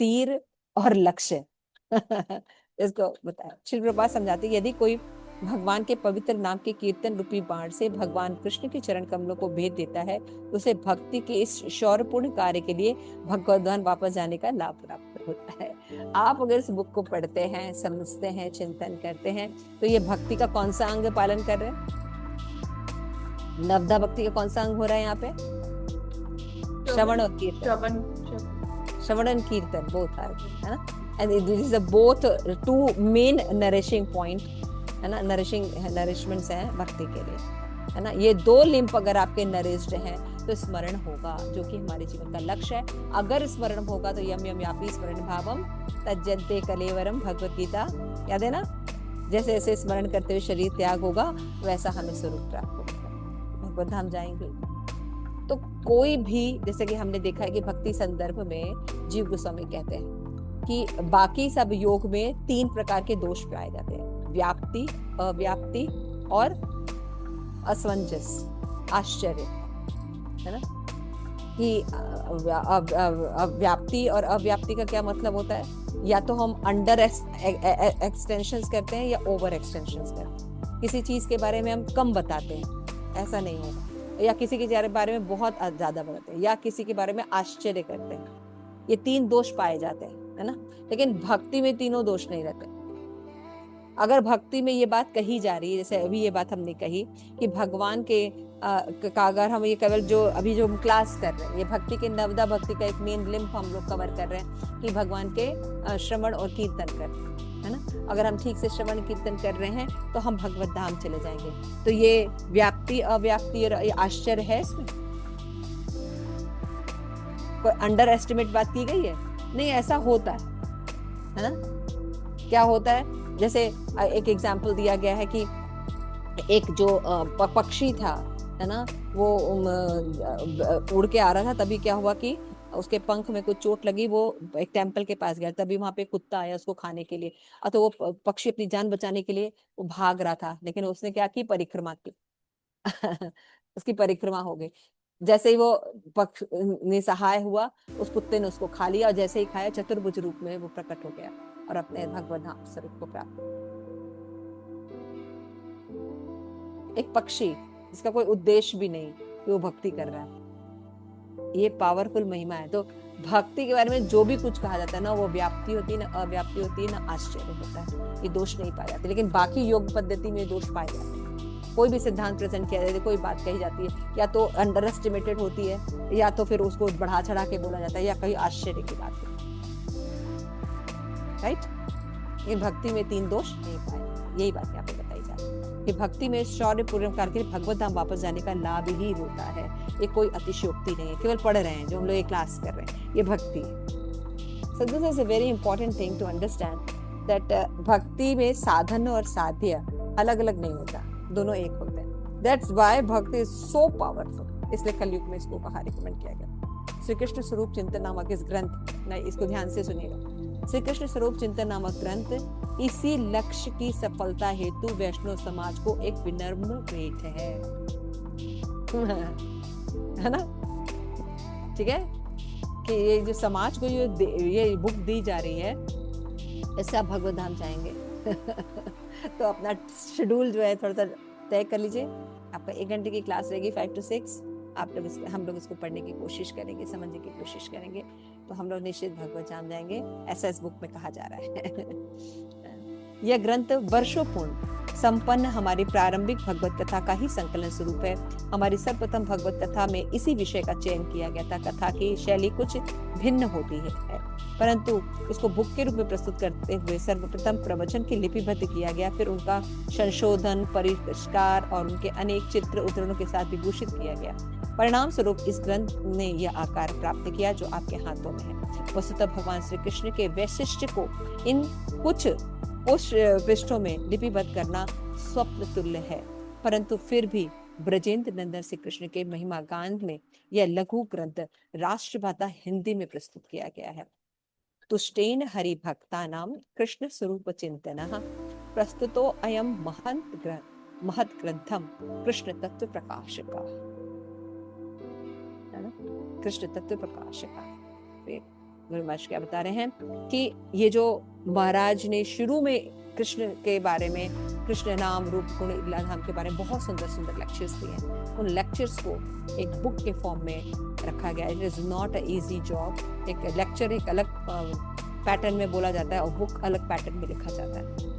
तीर और लक्ष्य इसको बताया। श्री प्रभुपाद समझाते यदि कोई भगवान के पवित्र नाम के कीर्तन रूपी बाण से भगवान कृष्ण के चरण कमलों को भेद देता है तो उसे भक्ति के इस शौर्यपूर्ण कार्य के लिए भगवत धाम वापस जाने का लाभ प्राप्त होता है। आप अगर इस बुक को पढ़ते हैं, समझते हैं, चिंतन करते हैं तो ये भक्ति का कौन सा अंग पालन कर रहे हैं? नवदा भक्ति का कौन सा अंग हो रहा है यहाँ पे? श्रवण और कीर्तन। श्रवण एंड कीर्तन बोथ आर, है ना? And this is both two main nourishing point, है ना? नरिशमेंट्स हैं भक्ति के लिए, है ना? ये दो लिंप अगर आपके नरिश्ड हैं तो स्मरण होगा, जो कि हमारे जीवन का लक्ष्य है। अगर स्मरण होगा तो यम यम यापी स्मरण भावम तज्जन्ते कलेवरम, भगवत गीता याद है ना? जैसे जैसे स्मरण करते हुए शरीर त्याग होगा वैसा हमें स्वरूप प्राप्त होगा, भगवत धाम जाएंगे। तो कोई भी, जैसे कि हमने देखा है कि भक्ति संदर्भ में जीव गोस्वामी कहते हैं कि बाकी सब योग में 3 प्रकार के दोष पाए जाते हैं: व्याप्ति, अव्याप्ति और असमंजस, आश्चर्य, है ना? कि व्याप्ति और अव्याप्ति का क्या मतलब होता है? या तो हम अंडर एक्सटेंशंस करते हैं या ओवर एक्सटेंशंस करते हैं। किसी चीज के बारे में हम कम बताते हैं, ऐसा नहीं होगा, या किसी के बारे में बहुत ज्यादा बताते हैं, या किसी के बारे में आश्चर्य करते हैं। ये 3 दोष पाए जाते हैं, है ना? लेकिन भक्ति में तीनों दोष नहीं रहते। अगर भक्ति में ये बात कही जा रही है, जैसे अभी ये बात हमने कही कि भगवान के का अगर हम ये केवल जो अभी जो हम क्लास कर रहे हैं, ये भक्ति के नवदा भक्ति का एक मेन लिंप हम लोग कवर कर रहे हैं कि भगवान के श्रवण और कीर्तन कर, है ना? अगर हम ठीक से श्रवण कीर्तन कर रहे हैं तो हम भगवत धाम चले जाएंगे। तो ये व्याप्ति, अव्याप्ति और ये आश्चर्य है, इसमें कोई अंडर एस्टिमेट बात की गई है? नहीं, ऐसा होता है ना? क्या होता है? जैसे एक एग्जाम्पल दिया गया है कि एक जो पक्षी था, है ना, वो उड़ के आ रहा था, तभी क्या हुआ कि उसके पंख में कुछ चोट लगी, वो एक टेम्पल के पास गया, तभी वहां पे कुत्ता आया उसको खाने के लिए। तो वो पक्षी अपनी जान बचाने के लिए वो भाग रहा था, लेकिन उसने क्या की? परिक्रमा की उसकी परिक्रमा हो गई। जैसे ही वो पक्ष निसहाय हुआ, उस कुत्ते ने उसको खा लिया, और जैसे ही खाया चतुर्भुज रूप में वो प्रकट हो गया और अपने भगवत धाम स्वरूप को प्राप्त। एक पक्षी जिसका कोई उद्देश्य भी नहीं, वो भक्ति कर रहा है, ये पावरफुल महिमा है। तो भक्ति के बारे में जो भी कुछ कहा जाता है ना, वो व्याप्ति होती है, ना अव्याप्ति होती है, ना आश्चर्य होता है, ये दोष नहीं पाए जाते। लेकिन बाकी योग पद्धति में दोष पाए जाते हैं। कोई भी सिद्धांत प्रेजेंट किया जाता है, कोई बात कही जाती है, या तो अंडर एस्टिमेटेड होती है, या तो फिर उसको बढ़ा चढ़ा के बोला जाता है, या कहीं आश्चर्य की बात है, राइट? ये भक्ति में 3 दोष नहीं पाए, यही बात यहाँ पे बताई जा रही है कि भक्ति में शौर्यपूर्ण करके भगवत धाम वापस जाने का लाभ ही होता है। ये कोई अतिशयोक्ति नहीं है, केवल पढ़ रहे हैं जो हम लोग ये क्लास कर रहे हैं, ये भक्ति है। So this is a very important thing to understand that भक्ति में साधन और साध्य अलग अलग नहीं होता, दोनों एक होते हैं। दैट्स व्हाई भक्ति इज सो पावरफुल, इसलिए कलयुग में इसको कहा, रिकमेंड किया गया। श्री कृष्ण स्वरूप चिंतन नामक इस ग्रंथ, नहीं इसको ध्यान से सुनिएगा, श्री कृष्ण स्वरूप चिंतन नामक ग्रंथ इसी लक्ष्य की सफलता हेतु वैष्णव समाज को एक विनम्र भेंट है ना? ठीक है कि ये जो समाज को ये बुक दी जा रही है, इससे आप भगवत धाम जाएंगे तो अपना शेड्यूल जो है थोड़ा सा तय कर लीजिए। आपका 1 घंटे की क्लास रहेगी 5 to 6। आप लोग हम लोग इसको पढ़ने की कोशिश करेंगे, समझने की कोशिश करेंगे, तो हम लोग निश्चित भगवत धाम जाएंगे, ऐसा इस बुक में कहा जा रहा है। यह ग्रंथ वर्षों पूर्ण संपन्न हमारी प्रारंभिक भगवत कथा का ही संकलन स्वरूप है। हमारी सर्वप्रथम भगवत कथा में इसी विषय का चयन किया गया था। कथा की शैली कुछ भिन्न होती है, परंतु उसको बुक के रूप में प्रस्तुत करते हुए सर्वप्रथम प्रवचन की लिपिबद्ध किया गया, फिर उनका संशोधन, परिष्कार और उनके अनेक चित्र उदाहरणों के साथ विभूषित किया गया। परिणाम स्वरूप इस ग्रंथ ने यह आकार प्राप्त किया जो आपके हाथों में है। वस्तुतः भगवान श्री कृष्ण के वैशिष्ट्य को इन कुछ पृष्ठों में लिपिबद्ध करना स्वप्न तुल्य है, परंतु फिर भी ब्रजेंद्र नंदन श्री कृष्ण के महिमा गान में यह लघु ग्रंथ राष्ट्रभाषा हिंदी में प्रस्तुत किया गया है। तुष्टेन हरि भक्ता नाम कृष्ण स्वरूप चिंतन प्रस्तुतो अयम महंत ग्रंथ महत् ग्रंथम कृष्ण तत्व प्रकाशका, है ना, कृष्ण तत्व प्रकाशका। गुरु महाराज क्या बता रहे हैं कि ये जो महाराज ने शुरू में कृष्ण के बारे में, कृष्ण नाम रूप गुण लीलाधाम के बारे में बहुत सुंदर सुंदर लेक्चर्स दिए हैं, उन लेक्चर्स को एक बुक के फॉर्म में रखा गया है। It is not a easy job. एक लेक्चर एक अलग पैटर्न में बोला जाता है और बुक अलग पैटर्न में लिखा जाता है।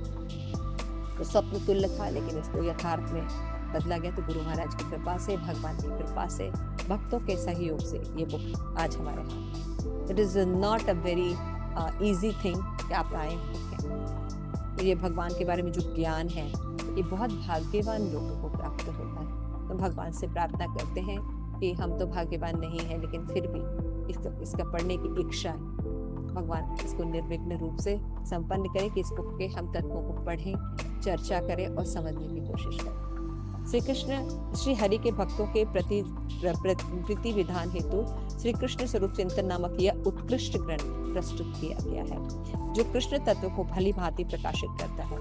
तो स्वप्न तुल्य था, लेकिन इसको यथार्थ में बदला गया। तो गुरु महाराज की कृपा से, भगवान की कृपा से, भक्तों के सहयोग से ये बुक आज हमारे हाथ। It is not a very easy thing कि आप आए हैं। ये भगवान के बारे में जो ज्ञान है ये बहुत भाग्यवान लोगों को प्राप्त होता है। तो भगवान से प्रार्थना करते हैं कि हम तो भाग्यवान नहीं है, लेकिन फिर भी इसका पढ़ने की इच्छा है। भगवान इसको निर्विघ्न रूप से संपन्न करे कि इस बुक के हम तत्वों को पढ़ें, चर्चा करें और समझने की कोशिश करें। श्री कृष्ण श्री हरि के भक्तों के प्रीति विधान हेतु श्री कृष्ण स्वरूप चिंतन नामक यह उत्कृष्ट ग्रंथ प्रस्तुत किया गया है, जो कृष्ण तत्व को भली भांति प्रकाशित करता है।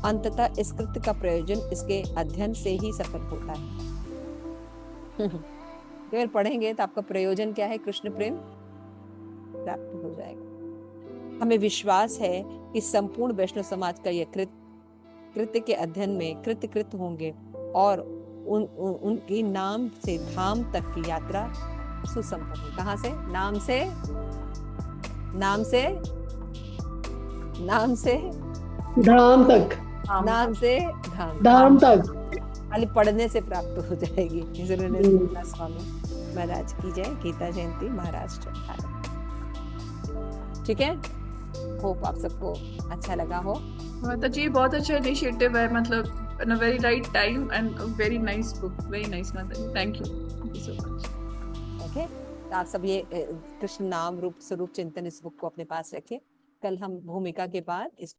अंततः इस कृत्य का प्रयोजन इसके अध्ययन से ही सफल होता है। केवल पढ़ेंगे तो आपका प्रयोजन क्या है? कृष्ण प्रेम प्राप्त हो जाएगा। हमें विश्वास है कि संपूर्ण वैष्णव समाज का यह कृत्य के अध्ययन में कृत होंगे और उनकी नाम से धाम तक की यात्रा सुसंपन्न। कहाँ से? नाम से धाम तक, नाम से धाम तक खाली पढ़ने से प्राप्त हो जाएगी। स्वामी महाराज की जय। गीता जयंती महाराष्ट्र भारत। ठीक है, होप आप सबको अच्छा लगा हो। तो जी बहुत अच्छा इनिशिएटिव है, मतलब in a very right time and a very nice book, very nice Mataji, thank you so much. Okay, तो आप सब ये कृष्ण नाम रूप स्वरूप चिंतन इस बुक को अपने पास रखिए। कल हम भूमिका के बाद इस